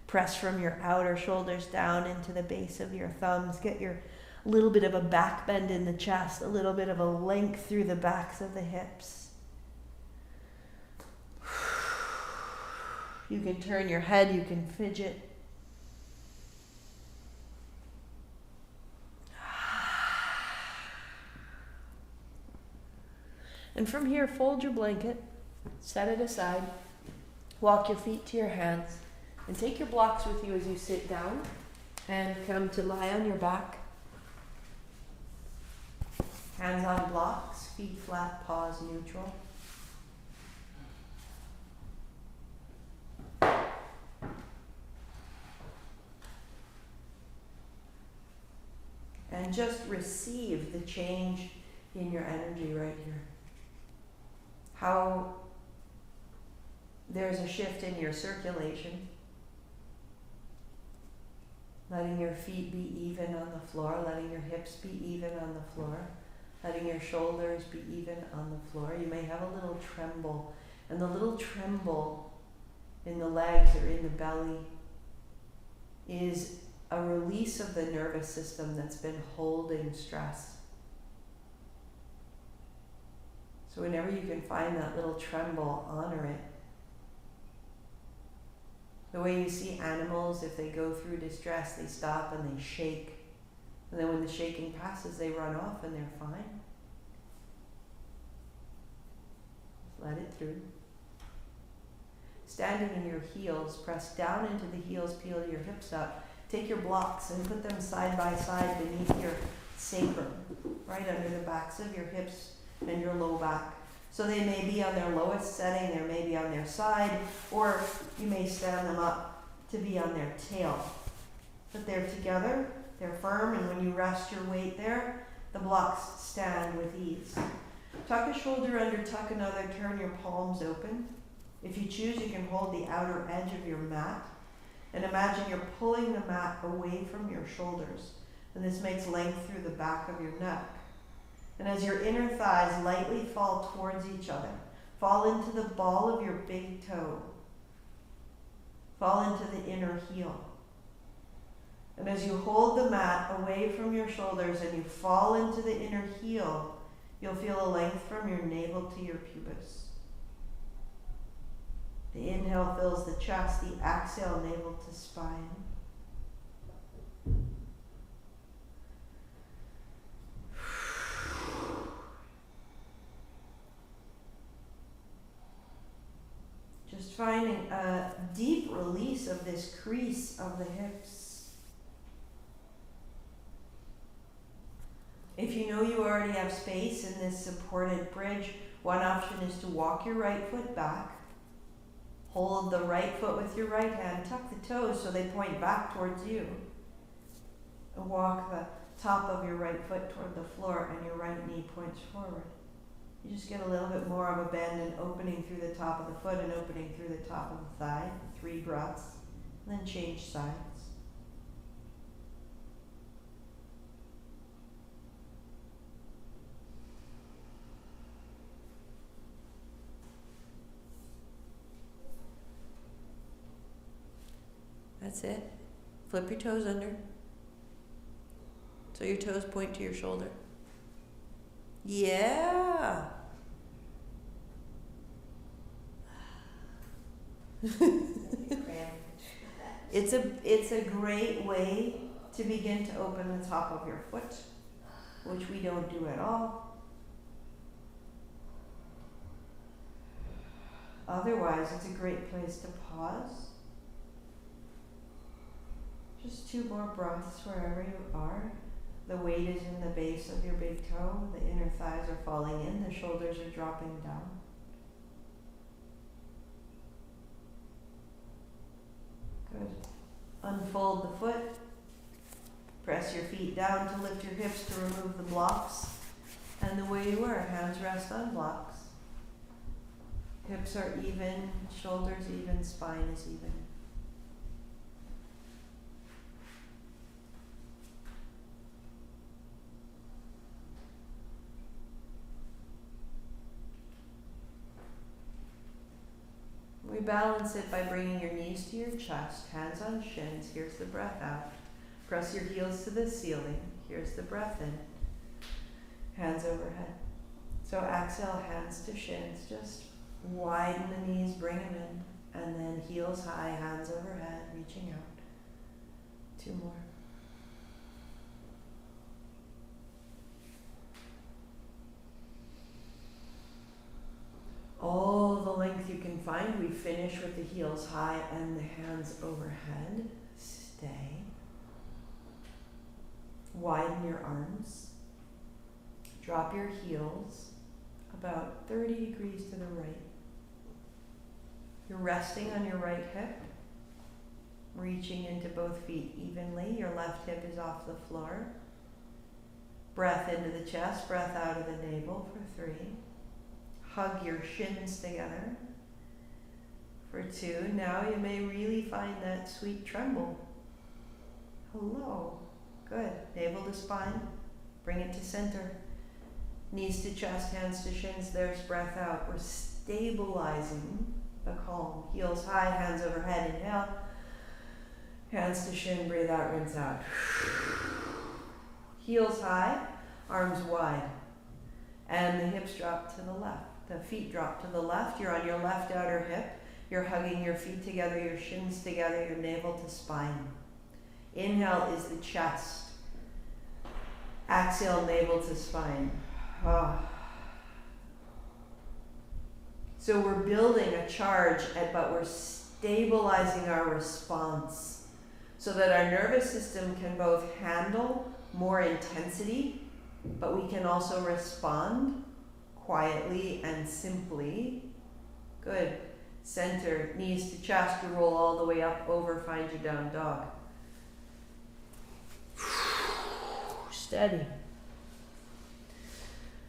press from your outer shoulders down into the base of your thumbs, get your little bit of a back bend in the chest, a little bit of a length through the backs of the hips. You can turn your head, you can fidget. And from here, fold your blanket, set it aside, walk your feet to your hands, and take your blocks with you as you sit down and come to lie on your back. Hands on blocks, feet flat, paws neutral. And just receive the change in your energy right here. How there's a shift in your circulation. Letting your feet be even on the floor, letting your hips be even on the floor, letting your shoulders be even on the floor. You may have a little tremble, and the little tremble in the legs or in the belly is a release of the nervous system that's been holding stress. So whenever you can find that little tremble, honor it. The way you see animals, if they go through distress, they stop and they shake. And then when the shaking passes, they run off and they're fine. Let it through. standing in your heels, press down into the heels, peel your hips up. Take your blocks and put them side by side beneath your sacrum, right under the backs of your hips and your low back. So they may be on their lowest setting, they may be on their side, or you may stand them up to be on their tail. But they're together, they're firm, and when you rest your weight there, the blocks stand with ease. Tuck a shoulder under, tuck another, turn your palms open. If you choose, you can hold the outer edge of your mat. And imagine you're pulling the mat away from your shoulders. And this makes length through the back of your neck. And as your inner thighs lightly fall towards each other, fall into the ball of your big toe. Fall into the inner heel. And as you hold the mat away from your shoulders and you fall into the inner heel, you'll feel a length from your navel to your pubis. The inhale fills the chest, the exhale navel to spine. Just finding a deep release of this crease of the hips. If you know you already have space in this supported bridge, one option is to walk your right foot back. Hold the right foot with your right hand, tuck the toes so they point back towards you. And walk the top of your right foot toward the floor and your right knee points forward. You just get a little bit more of a bend and opening through the top of the foot and opening through the top of the thigh. 3 breaths, and then change sides. That's it. Flip your toes under. So your toes point to your shoulder. Yeah. It's a great way to begin to open the top of your foot, which we don't do at all. Otherwise, it's a great place to pause. Just 2 more breaths wherever you are. The weight is in the base of your big toe. The inner thighs are falling in. The shoulders are dropping down. Good. Unfold the foot. Press your feet down to lift your hips to remove the blocks. And the way you are, hands rest on blocks. Hips are even, shoulders even, spine is even. We balance it by bringing your knees to your chest, hands on shins. Here's the breath out. Press your heels to the ceiling. Here's the breath in. Hands overhead. So exhale, hands to shins. Just widen the knees, bring them in. And then heels high, hands overhead, reaching out. 2 more. All the length you can find. We finish with the heels high and the hands overhead. Stay. Widen your arms. Drop your heels about 30 degrees to the right. You're resting on your right hip, reaching into both feet evenly. Your left hip is off the floor. Breath into the chest, breath out of the navel for 3. Hug your shins together for 2. Now you may really find that sweet tremble. Hello. Good. Navel to spine. Bring it to center. Knees to chest, hands to shins. There's breath out. We're stabilizing the calm. Heels high, hands overhead. Inhale. Hands to shin. Breathe out, rinse out. Heels high, arms wide. And the hips drop to the left. The feet drop to the left. You're on your left outer hip. You're hugging your feet together, your shins together, your navel to spine. Inhale is the chest. Exhale, navel to spine. So So we're building a charge, but we're stabilizing our response so that our nervous system can both handle more intensity, but we can also respond quietly and simply. Good. Center, knees to chest, you roll all the way up, over, find your down dog. Steady.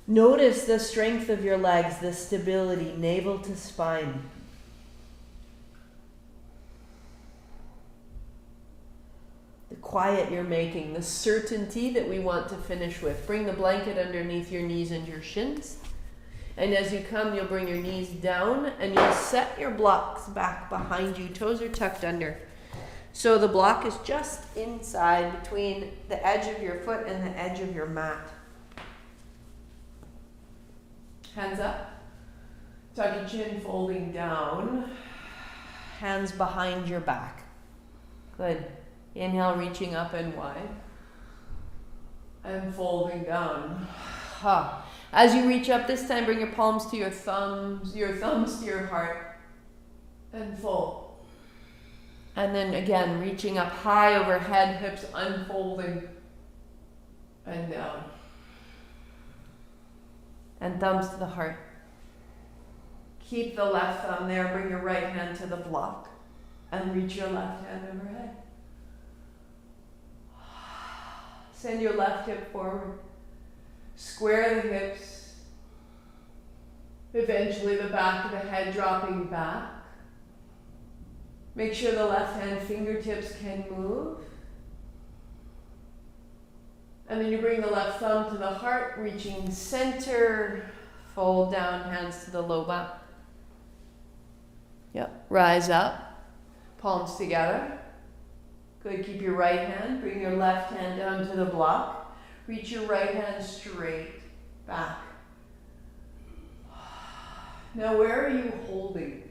Notice the strength of your legs, the stability, navel to spine. The quiet you're making, the certainty that we want to finish with. Bring the blanket underneath your knees and your shins. And as you come, you'll bring your knees down and you'll set your blocks back behind you. Toes are tucked under. So the block is just inside between the edge of your foot and the edge of your mat. Hands up. Tuck your chin, folding down. Hands behind your back. Good. Inhale, reaching up and wide. And folding down. Ha. As you reach up this time, bring your palms to your thumbs to your heart. And fold. And then again, reaching up high overhead, hips unfolding. And down. And thumbs to the heart. Keep the left thumb there, bring your right hand to the block. And reach your left hand overhead. Send your left hip forward. Square the hips. Eventually the back of the head dropping back. Make sure the left hand fingertips can move. And then you bring the left thumb to the heart, reaching center. Fold down, hands to the low back. Yep, rise up. Palms together. Good, keep your right hand, bring your left hand down to the block. Reach your right hand straight back. Now where are you holding?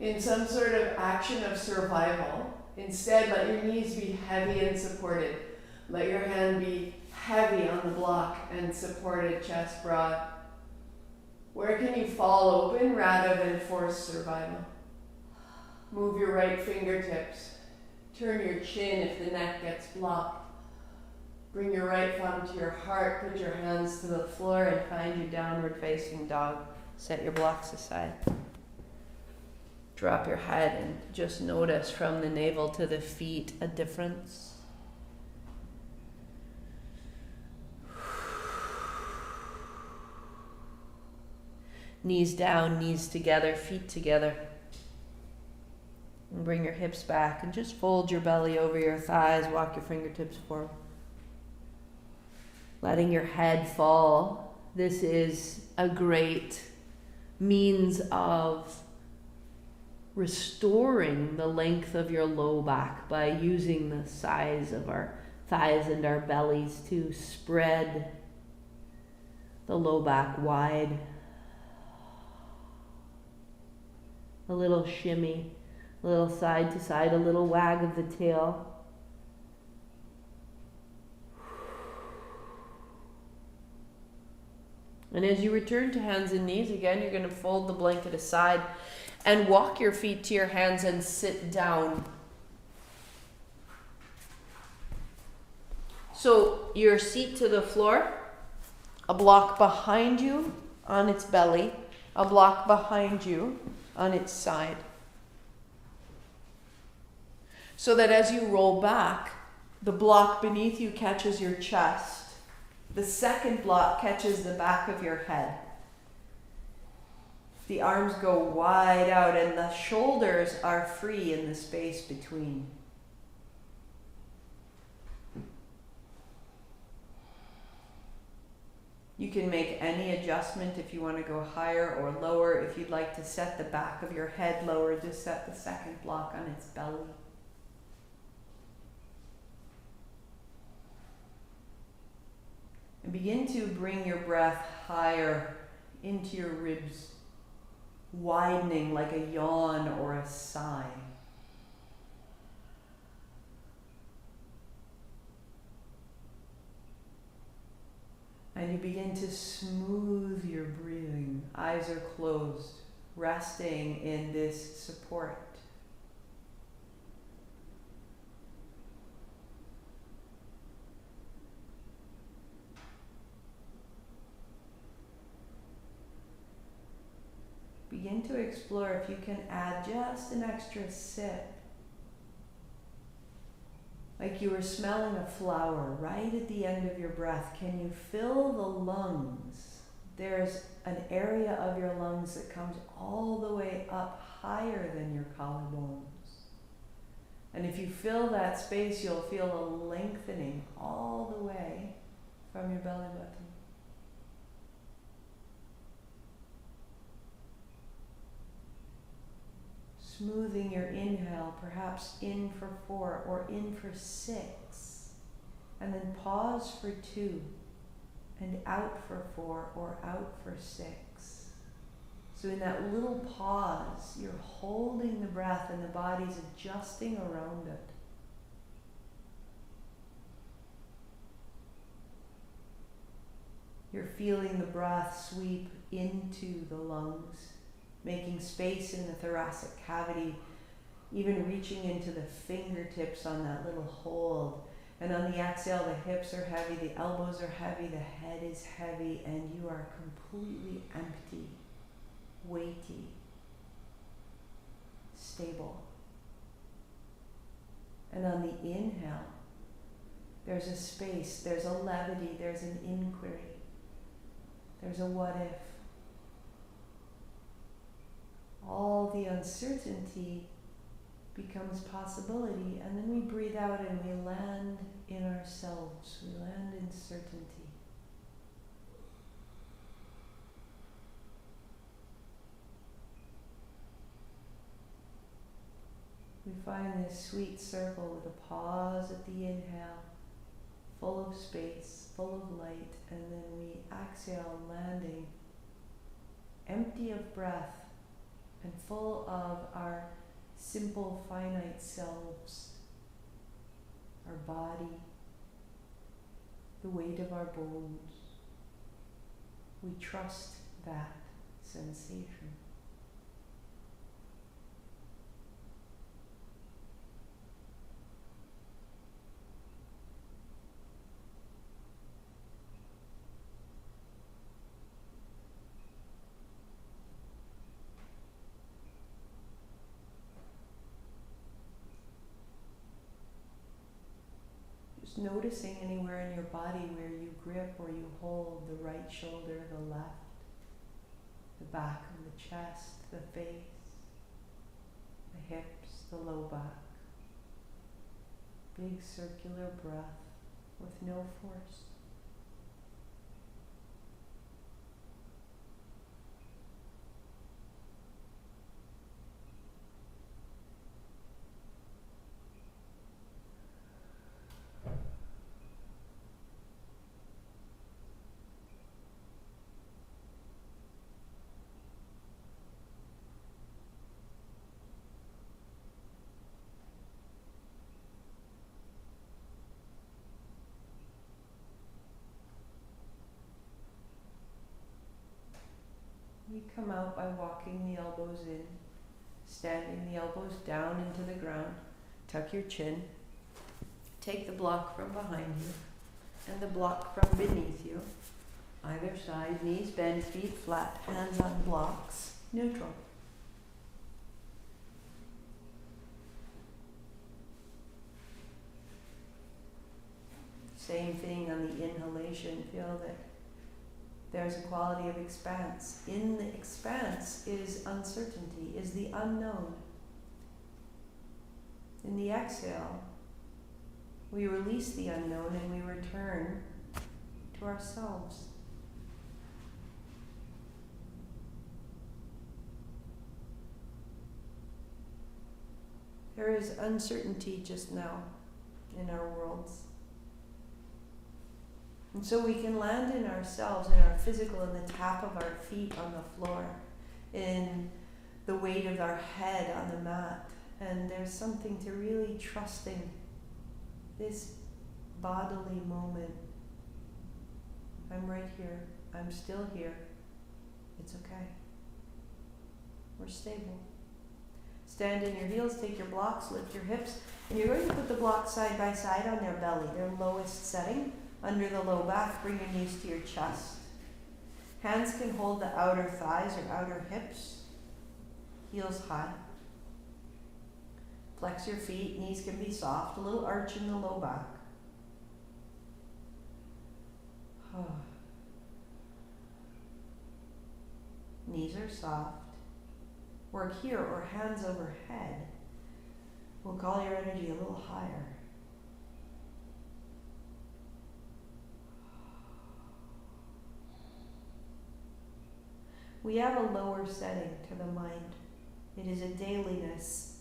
In some sort of action of survival. Instead, let your knees be heavy and supported. Let your hand be heavy on the block and supported, chest broad. Where can you fall open rather than force survival? Move your right fingertips. Turn your chin if the neck gets blocked. Bring your right thumb to your heart, put your hands to the floor and find your downward facing dog. Set your blocks aside. Drop your head and just notice from the navel to the feet a difference. Knees down, knees together, feet together. And bring your hips back and just fold your belly over your thighs, walk your fingertips forward. Letting your head fall. This is a great means of restoring the length of your low back by using the size of our thighs and our bellies to spread the low back wide. A little shimmy. A little side to side, a little wag of the tail. And as you return to hands and knees, again, you're going to fold the blanket aside and walk your feet to your hands and sit down. So your seat to the floor, a block behind you on its belly, a block behind you on its side. So that as you roll back, the block beneath you catches your chest. The second block catches the back of your head. The arms go wide out and the shoulders are free in the space between. You can make any adjustment if you want to go higher or lower. If you'd like to set the back of your head lower, just set the second block on its belly. And begin to bring your breath higher into your ribs, widening like a yawn or a sigh. And you begin to smooth your breathing. Eyes are closed. resting in this support. Begin to explore if you can add just an extra sip. Like you were smelling a flower right at the end of your breath. Can you fill the lungs? There's an area of your lungs that comes all the way up higher than your collarbones. And if you fill that space, you'll feel a lengthening all the way from your belly button. Smoothing your inhale, perhaps in for 4 or in for 6, and then pause for 2 and out for 4 or out for 6. So in that little pause, you're holding the breath and the body's adjusting around it. You're feeling the breath sweep into the lungs, making space in the thoracic cavity, even reaching into the fingertips on that little hold. And on the exhale, the hips are heavy, the elbows are heavy, the head is heavy, and you are completely empty, weighty, stable. And on the inhale, there's a space, there's a levity, there's an inquiry, there's a what if. All the uncertainty becomes possibility, and then we breathe out and we land in ourselves. We land in certainty. We find this sweet circle with a pause at the inhale, full of space, full of light, and then we exhale, landing empty of breath and full of our simple finite selves, our body, the weight of our bones. We trust that sensation. Noticing anywhere in your body where you grip or you hold the right shoulder, the left, the back of the chest, the face, the hips, the low back. Big circular breath with no force. We come out by walking the elbows in, standing the elbows down into the ground. Tuck your chin. Take the block from behind you and the block from beneath you. Either side, knees bent, feet flat, hands on blocks. Neutral. Same thing on the inhalation. Feel that there's a quality of expanse. In the expanse is uncertainty, is the unknown. In the exhale, we release the unknown and we return to ourselves. There is uncertainty just now in our worlds. And so we can land in ourselves, in our physical, in the tap of our feet on the floor, in the weight of our head on the mat. And there's something to really trusting this bodily moment. I'm right here. I'm still here. It's okay. We're stable. Stand in your heels, take your blocks, lift your hips, and you're going to put the blocks side by side on their belly, their lowest setting, under the low back. Bring your knees to your chest. Hands can hold the outer thighs or outer hips, heels high. Flex your feet, knees can be soft, a little arch in the low back. Knees are soft. Work here or hands overhead. We'll call your energy a little higher. We have a lower setting to the mind. It is a dailiness.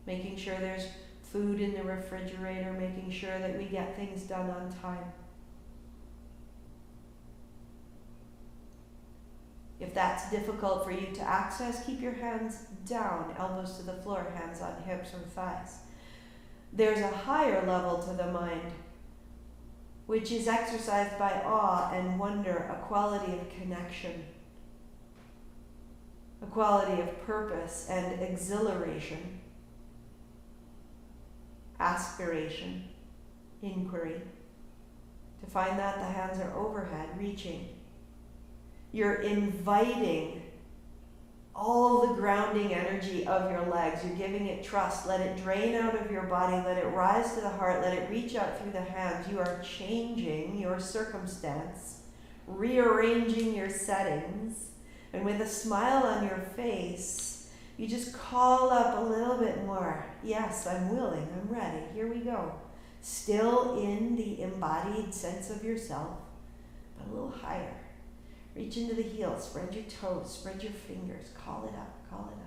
Making sure there's food in the refrigerator, making sure that we get things done on time. If that's difficult for you to access, keep your hands down, elbows to the floor, hands on hips or thighs. There's a higher level to the mind, which is exercised by awe and wonder, a quality of connection, a quality of purpose and exhilaration, aspiration, inquiry. To find that, the hands are overhead, reaching. You're inviting all the grounding energy of your legs. You're giving it trust. Let it drain out of your body. Let it rise to the heart. Let it reach out through the hands. You are changing your circumstance, rearranging your settings. And with a smile on your face, you just call up a little bit more. Yes, I'm willing. I'm ready. Here we go. Still in the embodied sense of yourself, but a little higher. Reach into the heels, spread your toes, spread your fingers, call it up, call it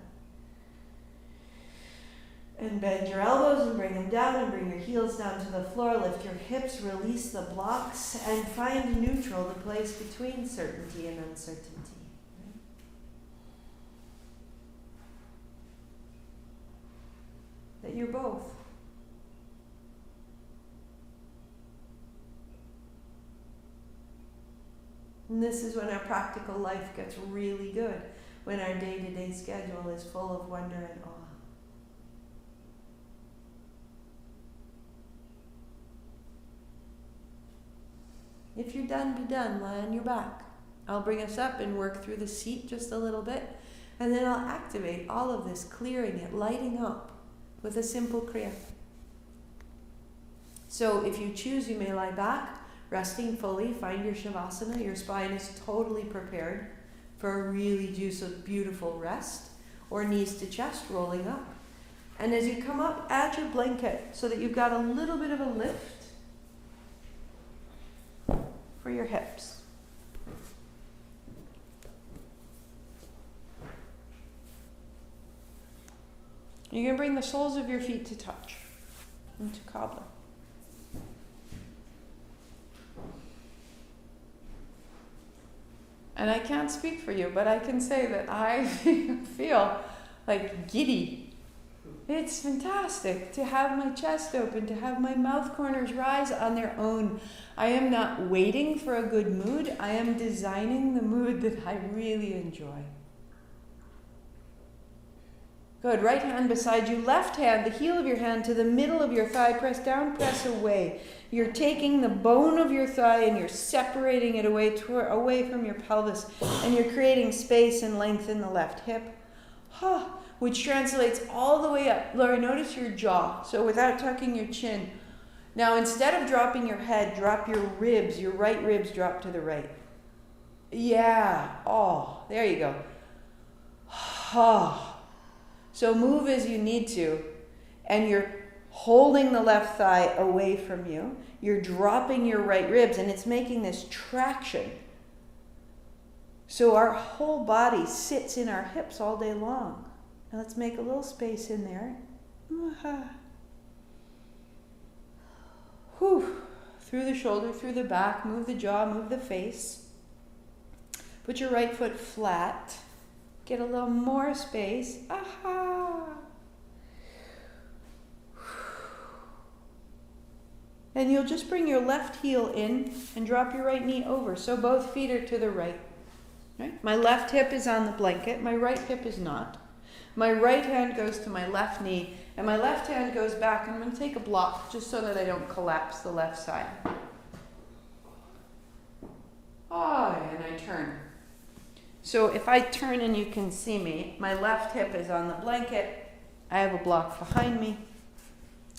up. And bend your elbows and bring them down and bring your heels down to the floor. Lift your hips, release the blocks, and find neutral, the place between certainty and uncertainty. That you're both. And this is when our practical life gets really good, when our day-to-day schedule is full of wonder and awe. If you're done, be done. Lie on your back. I'll bring us up and work through the seat just a little bit, and then I'll activate all of this, clearing it, lighting up with a simple kriya. So if you choose, you may lie back, resting fully, find your shavasana. Your spine is totally prepared for a really beautiful rest, or knees to chest, rolling up. And as you come up, add your blanket so that you've got a little bit of a lift for your hips. You're going to bring the soles of your feet to touch into cobbler. And I can't speak for you, but I can say that I feel like giddy. It's fantastic to have my chest open, to have my mouth corners rise on their own. I am not waiting for a good mood. I am designing the mood that I really enjoy. Good. Right hand beside you. Left hand, the heel of your hand to the middle of your thigh. Press down, press away. You're taking the bone of your thigh and you're separating it away from your pelvis. And you're creating space and length in the left hip. Which translates all the way up. Laurie, notice your jaw. So without tucking your chin. Now instead of dropping your head, drop your ribs. Your right ribs drop to the right. Yeah. Oh, there you go. So move as you need to, and you're holding the left thigh away from you. You're dropping your right ribs, and it's making this traction. So our whole body sits in our hips all day long. Now let's make a little space in there. Through the shoulder, through the back, move the jaw, move the face. Put your right foot flat. Get a little more space. And you'll just bring your left heel in and drop your right knee over. So both feet are to the right. Right? My left hip is on the blanket, my right hip is not. My right hand goes to my left knee, and my left hand goes back, and I'm going to take a block just so that I don't collapse the left side. And I turn. So if I turn and you can see me, my left hip is on the blanket, I have a block behind me,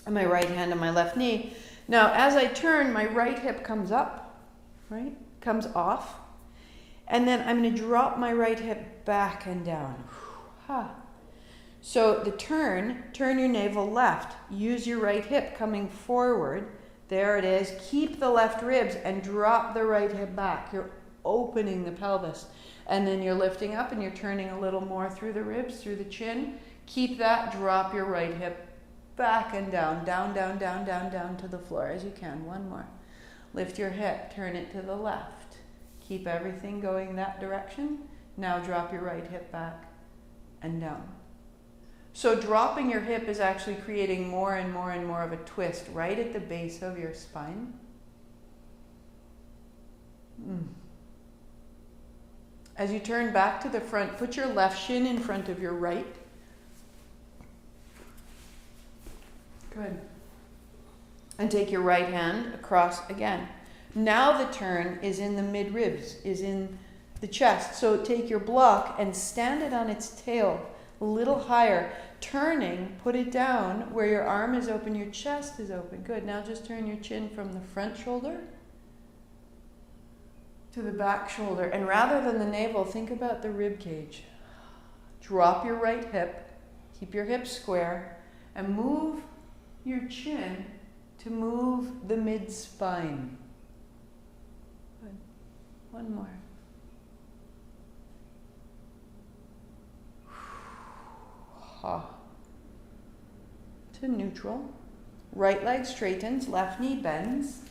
and my right hand on my left knee. Now as I turn, my right hip comes up, right? Comes off. And then I'm going to drop my right hip back and down. So the turn your navel left. Use your right hip coming forward. There it is. Keep the left ribs and drop the right hip back. You're opening the pelvis. And then you're lifting up and you're turning a little more through the ribs, through the chin. Keep that. Drop your right hip back and down. Down, down, down, down, down to the floor as you can. One more. Lift your hip. Turn it to the left. Keep everything going that direction. Now drop your right hip back and down. So dropping your hip is actually creating more and more and more of a twist right at the base of your spine. As you turn back to the front, put your left shin in front of your right. Good. And take your right hand across again. Now the turn is in the mid-ribs, is in the chest. So take your block and stand it on its tail a little higher. Turning, put it down where your arm is open, your chest is open. Good. Now just turn your chin from the front shoulder to the back shoulder. And rather than the navel, think about the rib cage. Drop your right hip, keep your hips square, and move your chin to move the mid-spine. Good. One more. To neutral. Right leg straightens, left knee bends.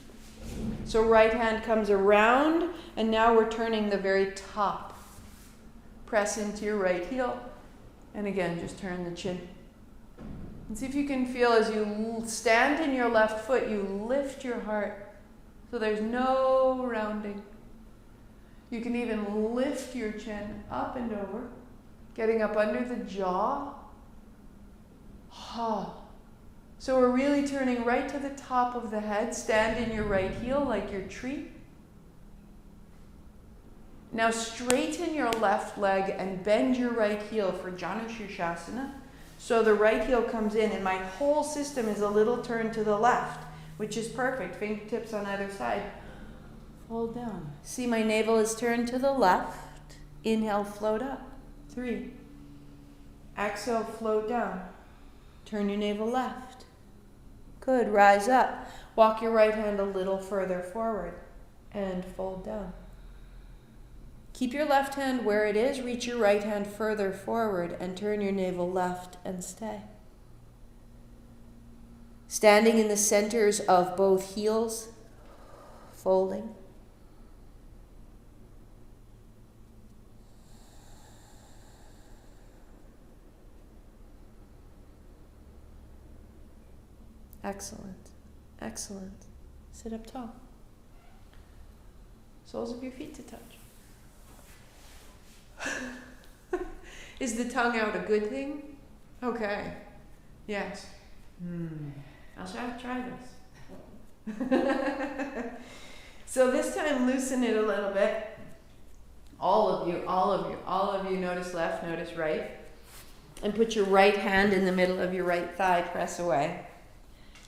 So right hand comes around, and now we're turning the very top. Press into your right heel, and again, just turn the chin. And see if you can feel as you stand in your left foot, you lift your heart. So there's no rounding. You can even lift your chin up and over, getting up under the jaw. So we're really turning right to the top of the head. Stand in your right heel like your tree. Now straighten your left leg and bend your right heel for Janu Shirshasana. So the right heel comes in and my whole system is a little turn to the left, which is perfect. Fingertips on either side. Fold down. See, my navel is turned to the left. Inhale, float up. 3. Exhale, float down. Turn your navel left. Good. Rise up. Walk your right hand a little further forward and fold down. Keep your left hand where it is. Reach your right hand further forward and turn your navel left and stay. Standing in the centers of both heels, folding. Excellent. Excellent. Sit up tall. Soles of your feet to touch. Is the tongue out a good thing? Okay. Yes. I'll try this. So this time loosen it a little bit. All of you notice left, notice right. And put your right hand in the middle of your right thigh, press away.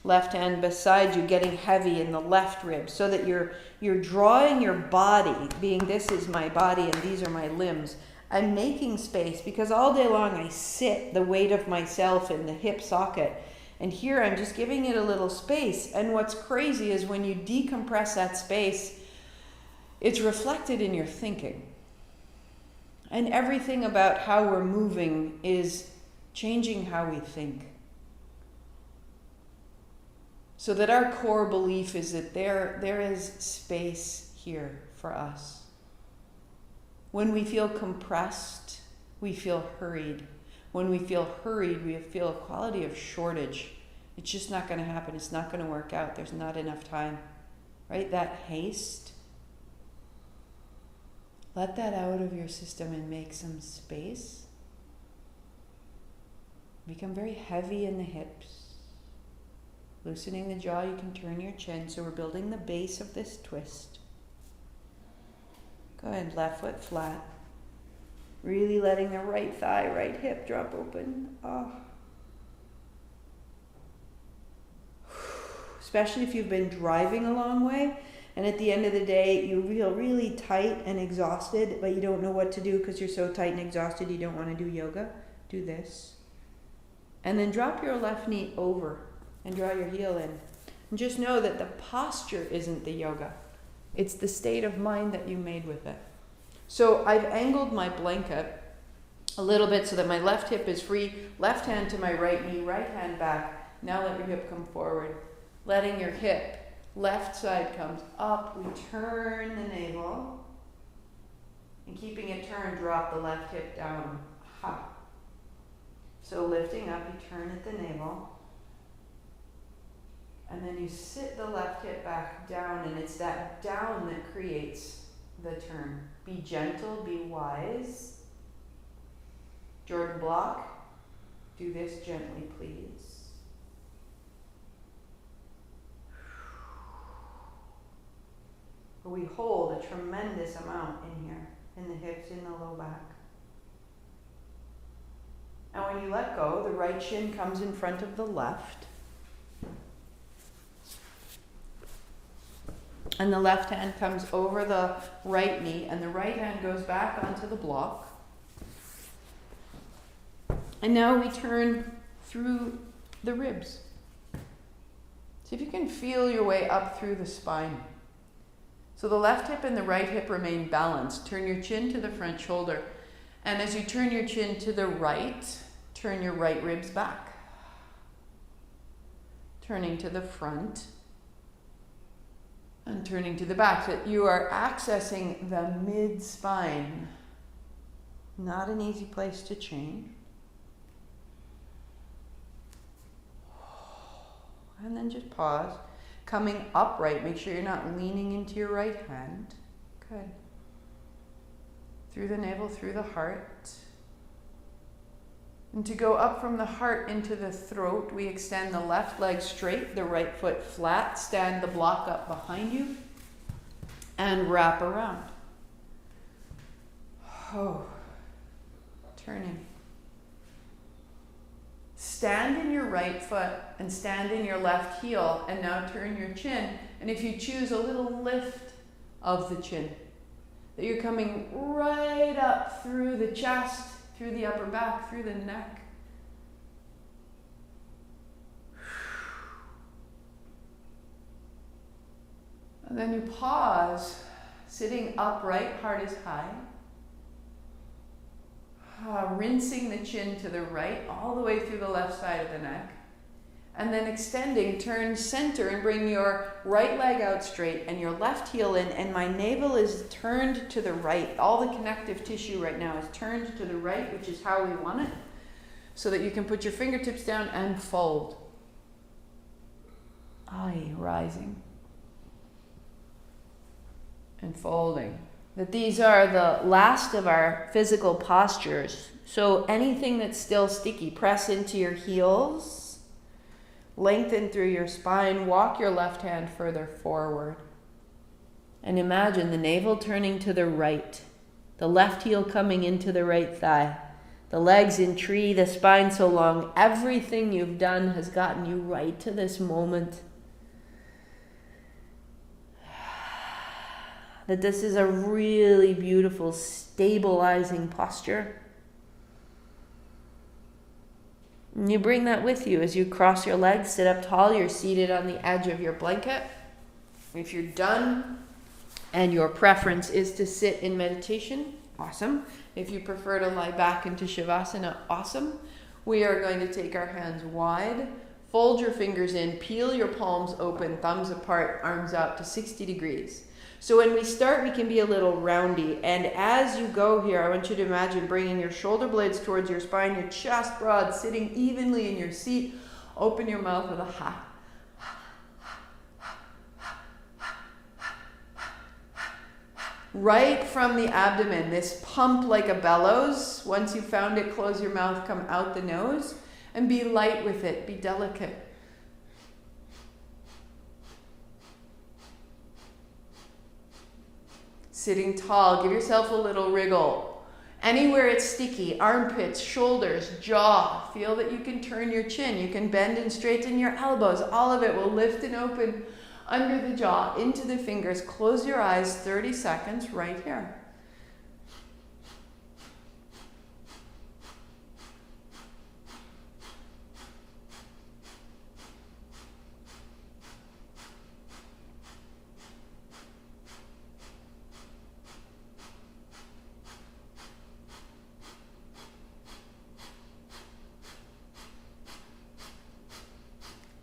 Left hand beside you, getting heavy in the left rib, so that you're drawing your body, being this is my body and these are my limbs. I'm making space because all day long I sit the weight of myself in the hip socket. And here I'm just giving it a little space. And what's crazy is when you decompress that space, it's reflected in your thinking. And everything about how we're moving is changing how we think. So that our core belief is that there is space here for us. When we feel compressed, we feel hurried. When we feel hurried, we feel a quality of shortage. It's just not going to happen. It's not going to work out. There's not enough time. Right? That haste. Let that out of your system and make some space. Become very heavy in the hips. Loosening the jaw, you can turn your chin. So we're building the base of this twist. Go ahead, left foot flat. Really letting the right thigh, right hip drop open. Oh. Especially if you've been driving a long way and at the end of the day you feel really tight and exhausted, but you don't know what to do because you're so tight and exhausted you don't want to do yoga. Do this. And then drop your left knee over and draw your heel in. And just know that the posture isn't the yoga. It's the state of mind that you made with it. So I've angled my blanket a little bit so that my left hip is free. Left hand to my right knee, right hand back. Now let your hip come forward. Letting your hip, left side comes up. We turn the navel. And keeping it turned, drop the left hip down. Ha. So lifting up, you turn at the navel. And then you sit the left hip back down, and it's that down that creates the turn. Be gentle, be wise. Jordan Block, do this gently, please. We hold a tremendous amount in here, in the hips, in the low back. And when you let go, the right shin comes in front of the left. And the left hand comes over the right knee, and the right hand goes back onto the block. And now we turn through the ribs. See if you can feel your way up through the spine. So the left hip and the right hip remain balanced. Turn your chin to the front shoulder. And as you turn your chin to the right, turn your right ribs back. Turning to the front. And turning to the back, so that you are accessing the mid-spine. Not an easy place to change. And then just pause. Coming upright, make sure you're not leaning into your right hand. Good. Through the navel, through the heart. And to go up from the heart into the throat, we extend the left leg straight, the right foot flat, stand the block up behind you, and wrap around. Oh, turning. Stand in your right foot and stand in your left heel, and now turn your chin. And if you choose, a little lift of the chin. That you're coming right up through the chest, through the upper back, through the neck. And then you pause, sitting upright, heart is high. Rinsing the chin to the right, all the way through the left side of the neck. And then extending, turn center and bring your right leg out straight and your left heel in, and my navel is turned to the right. All the connective tissue right now is turned to the right, which is how we want it, so that you can put your fingertips down and fold. Rising. And folding. That these are the last of our physical postures. So anything that's still sticky, press into your heels. Lengthen through your spine, walk your left hand further forward. And imagine the navel turning to the right, the left heel coming into the right thigh, the legs in tree, the spine so long. Everything you've done has gotten you right to this moment. That this is a really beautiful, stabilizing posture. And you bring that with you as you cross your legs, sit up tall, you're seated on the edge of your blanket. If you're done and your preference is to sit in meditation, awesome. If you prefer to lie back into Shavasana, awesome. We are going to take our hands wide, fold your fingers in, peel your palms open, thumbs apart, arms out to 60 degrees. So when we start, we can be a little roundy. And as you go here, I want you to imagine bringing your shoulder blades towards your spine, your chest broad, sitting evenly in your seat. Open your mouth with a ha. right from the abdomen. This pump like a bellows. Once you've found it, close your mouth, come out the nose, and be light with it. Be delicate. Sitting tall, give yourself a little wriggle. Anywhere it's sticky, armpits, shoulders, jaw, feel that you can turn your chin. You can bend and straighten your elbows. All of it will lift and open under the jaw, into the fingers. Close your eyes, 30 seconds right here.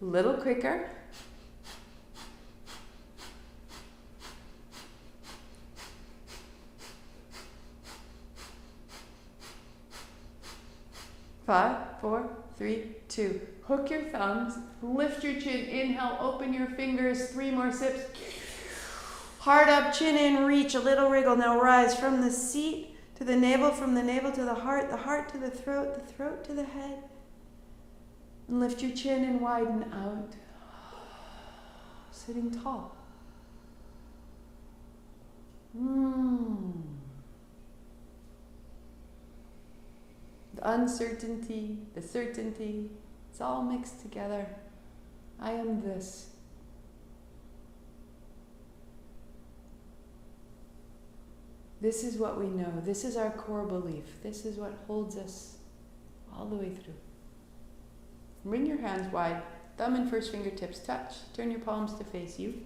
Little quicker. Five, 4, 3, 2. Hook your thumbs, lift your chin, inhale, open your fingers, 3 more sips. Heart up, chin in, reach, a little wriggle. Now rise from the seat to the navel, from the navel to the heart to the throat to the head. And lift your chin and widen out. Sitting tall. The uncertainty, the certainty, it's all mixed together. I am this. This is what we know. This is our core belief. This is what holds us all the way through. Bring your hands wide, thumb and first fingertips touch. Turn your palms to face you.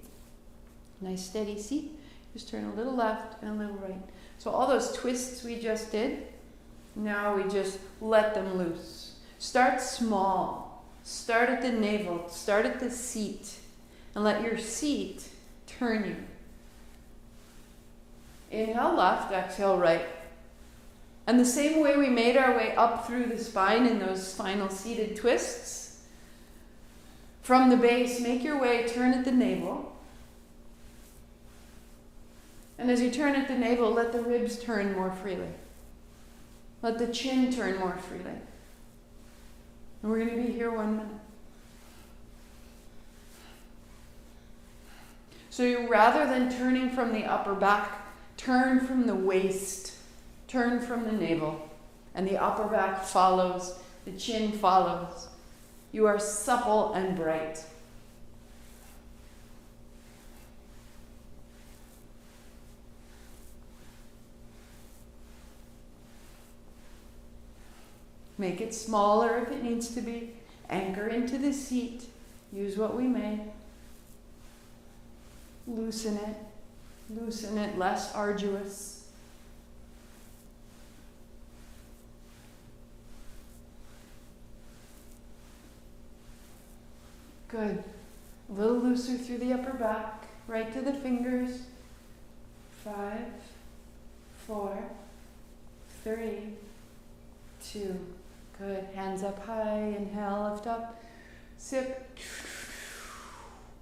Nice steady seat. Just turn a little left and a little right. So all those twists we just did, now we just let them loose. Start small. Start at the navel. Start at the seat. And let your seat turn you. Inhale left, exhale right. And the same way we made our way up through the spine in those final seated twists, from the base, make your way, turn at the navel. And as you turn at the navel, let the ribs turn more freely. Let the chin turn more freely. And we're going to be here 1 minute. So rather than turning from the upper back, turn from the waist. Turn from the navel, and the upper back follows, the chin follows. You are supple and bright. Make it smaller if it needs to be. Anchor into the seat. Use what we made. Loosen it, less arduous. Good. A little looser through the upper back, right to the fingers. 5, 4, 3, 2. Good. Hands up high. Inhale, lift up. Sip.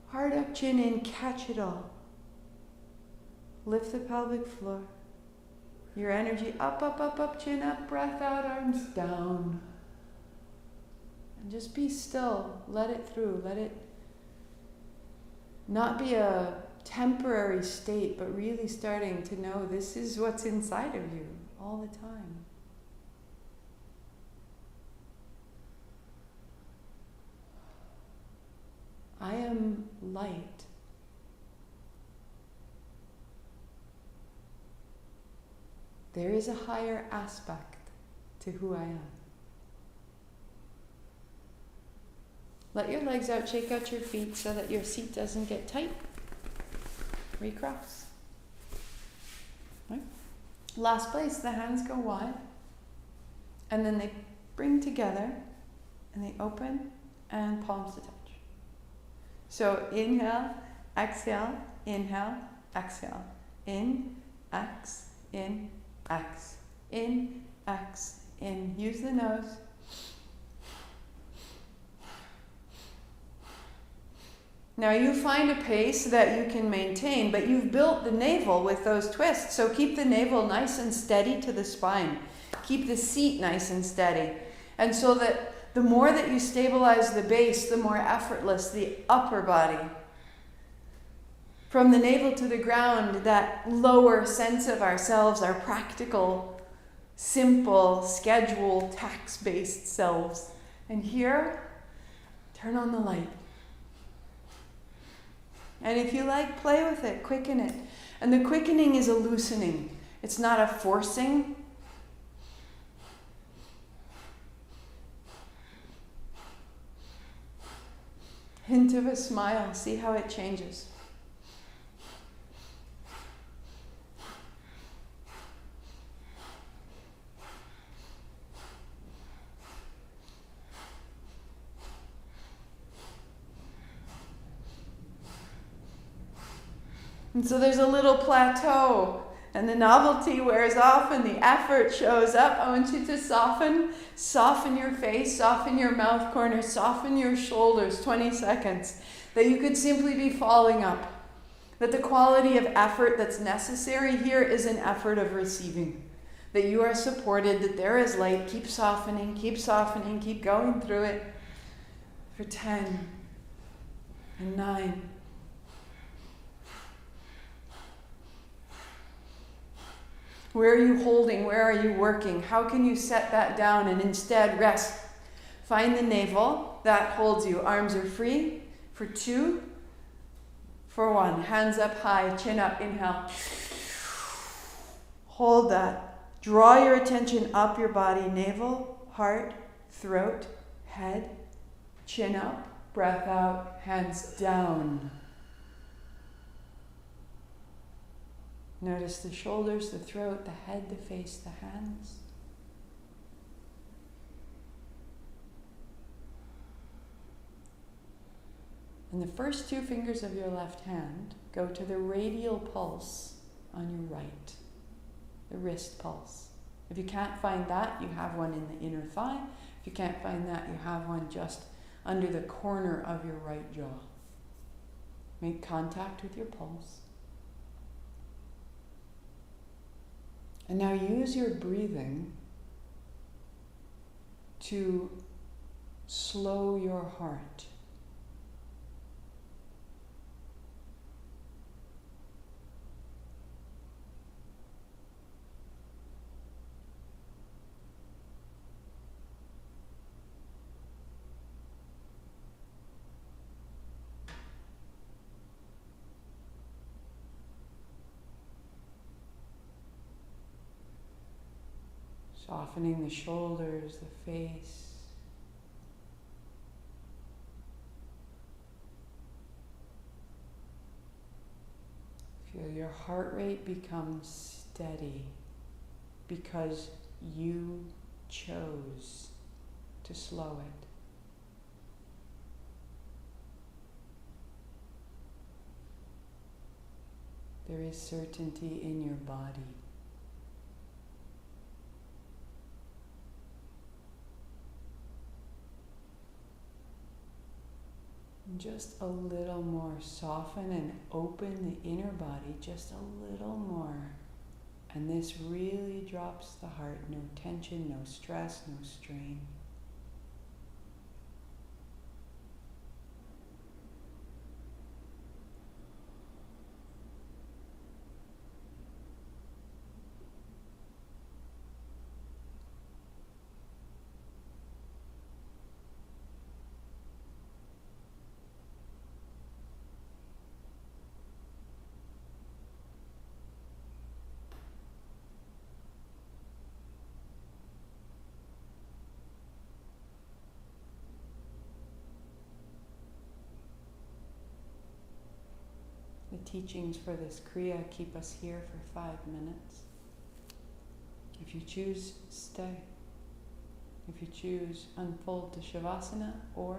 Heart up, chin in. Catch it all. Lift the pelvic floor. Your energy up, up, up, up, chin up. Breath out, arms down. And just be still. Let it through. Let it not be a temporary state, but really starting to know this is what's inside of you all the time. I am light. There is a higher aspect to who I am. Let your legs out, shake out your feet so that your seat doesn't get tight. Recross. Right? Last place, the hands go wide. And then they bring together and they open and palms to touch. So inhale, exhale, inhale, exhale. In, X, in, X, in, X, in. Use the nose. Now you find a pace that you can maintain, but you've built the navel with those twists. So keep the navel nice and steady to the spine. Keep the seat nice and steady. And so that the more that you stabilize the base, the more effortless the upper body. From the navel to the ground, that lower sense of ourselves, our practical, simple, schedule, tax-based selves. And here, turn on the light. And if you like, play with it, quicken it. And the quickening is a loosening. It's not a forcing. Hint of a smile, see how it changes. And so there's a little plateau, and the novelty wears off and the effort shows up. I want you to soften your face, soften your mouth corners, soften your shoulders, 20 seconds. That you could simply be falling up. That the quality of effort that's necessary here is an effort of receiving. That you are supported, that there is light. Keep softening, keep going through it. For 10 and 9. Where are you holding? Where are you working? How can you set that down and instead rest? Find the navel that holds you. Arms are free. For 2. For 1. Hands up high, chin up, inhale. Hold that. Draw your attention up your body. Navel, heart, throat, head, chin up, breath out, hands down. Notice the shoulders, the throat, the head, the face, the hands. And the first 2 fingers of your left hand go to the radial pulse on your right, the wrist pulse. If you can't find that, you have one in the inner thigh. If you can't find that, you have one just under the corner of your right jaw. Make contact with your pulse. And now use your breathing to slow your heart. Softening the shoulders, the face. Feel your heart rate become steady because you chose to slow it. There is certainty in your body. Just a little more. Soften and open the inner body just a little more. And this really drops the heart. No tension, no stress, no strain. The teachings for this Kriya keep us here for 5 minutes. If you choose, stay. If you choose, unfold to Shavasana, or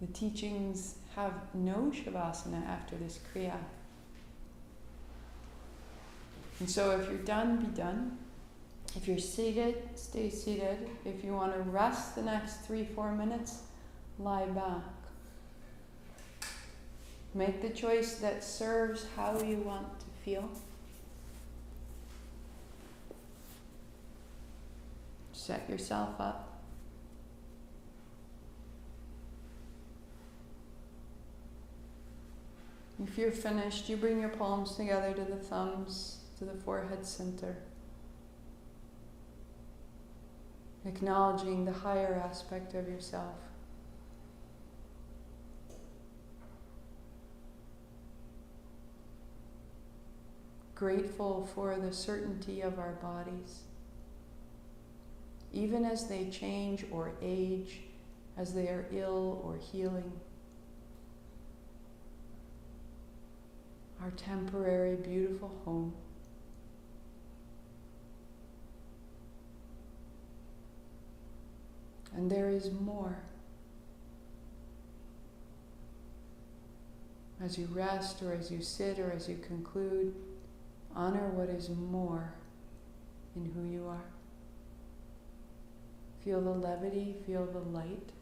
the teachings have no Shavasana after this Kriya. And so if you're done, be done. If you're seated, stay seated. If you want to rest the next 3-4 minutes, lie back. Make the choice that serves how you want to feel. Set yourself up. If you're finished, you bring your palms together to the thumbs, to the forehead center. Acknowledging the higher aspect of yourself. Grateful for the certainty of our bodies, even as they change or age, as they are ill or healing. Our temporary, beautiful home. And there is more. As you rest or as you sit or as you conclude, honor what is more in who you are. Feel the levity, feel the light.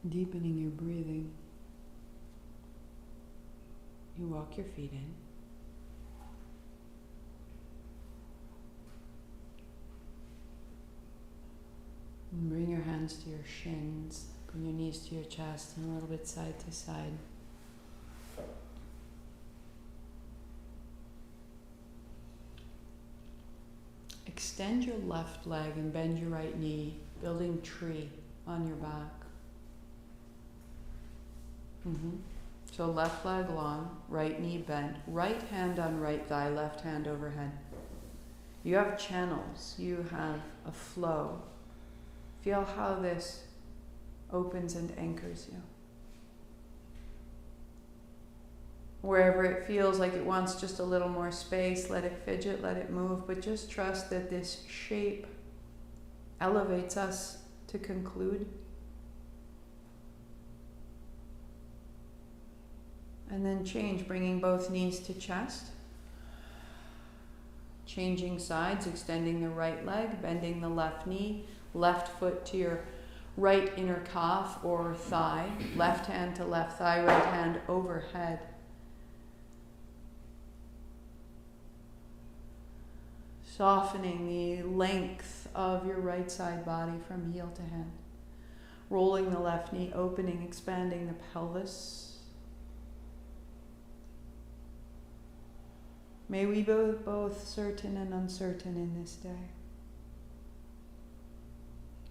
Deepening your breathing. You walk your feet in. And bring your hands to your shins. Bring your knees to your chest and a little bit side to side. Extend your left leg and bend your right knee, building tree on your back. So left leg long, right knee bent, right hand on right thigh, left hand overhead. You have channels, you have a flow. Feel how this opens and anchors you. Wherever it feels like it wants just a little more space, let it fidget, let it move, but just trust that this shape elevates us to conclude. And then change, bringing both knees to chest. Changing sides, extending the right leg, bending the left knee, left foot to your right inner calf or thigh, left hand to left thigh, right hand overhead. Softening the length of your right side body from heel to hand. Rolling the left knee, opening, expanding the pelvis. May we both certain and uncertain in this day.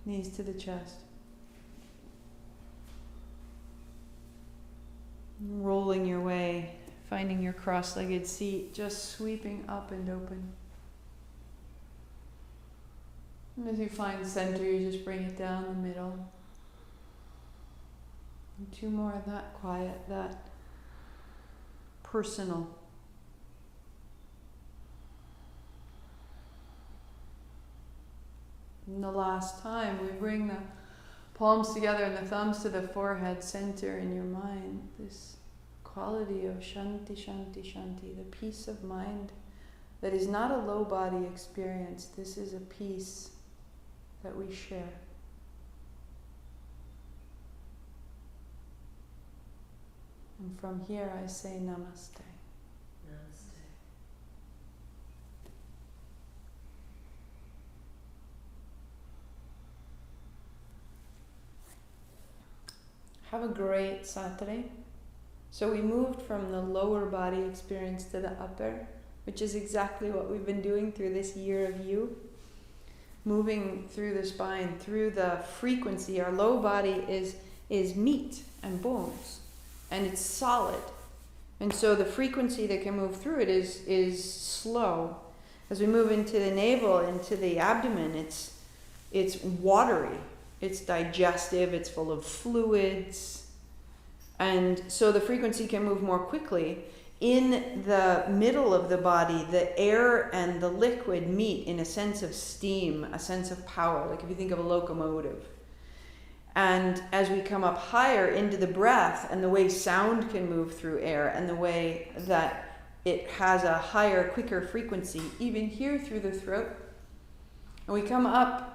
Knees to the chest. Rolling your way, finding your cross-legged seat, just sweeping up and open. And as you find center, you just bring it down the middle. And two more of that quiet, that personal. And the last time, we bring the palms together and the thumbs to the forehead, center in your mind this quality of shanti, shanti, shanti, the peace of mind that is not a low body experience. This is a peace that we share. And from here I say namaste. Namaste. Have a great Saturday. So we moved from the lower body experience to the upper, which is exactly what we've been doing through this year of you. Moving through the spine, through the frequency. Our low body is meat and bones, and it's solid. And so the frequency that can move through it is slow. As we move into the navel, into the abdomen, it's watery. It's digestive, it's full of fluids. And so the frequency can move more quickly. In the middle of the body, the air and the liquid meet in a sense of steam, a sense of power, like if you think of a locomotive. And as we come up higher into the breath and the way sound can move through air and the way that it has a higher, quicker frequency, even here through the throat. And we come up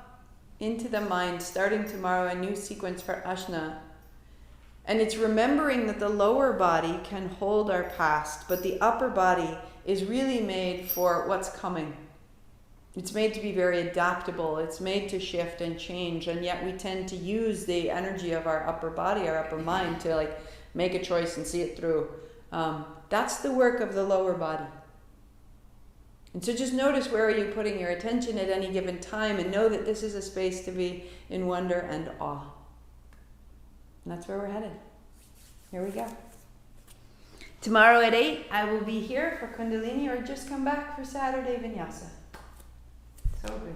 into the mind, starting tomorrow, a new sequence for Ashna. And it's remembering that the lower body can hold our past, but the upper body is really made for what's coming. It's made to be very adaptable. It's made to shift and change, and yet we tend to use the energy of our upper body, our upper mind, to make a choice and see it through. That's the work of the lower body. And so just notice where are you putting your attention at any given time, and know that this is a space to be in wonder and awe. And that's where we're headed. Here we go. Tomorrow at 8, I will be here for Kundalini, or just come back for Saturday Vinyasa. So good.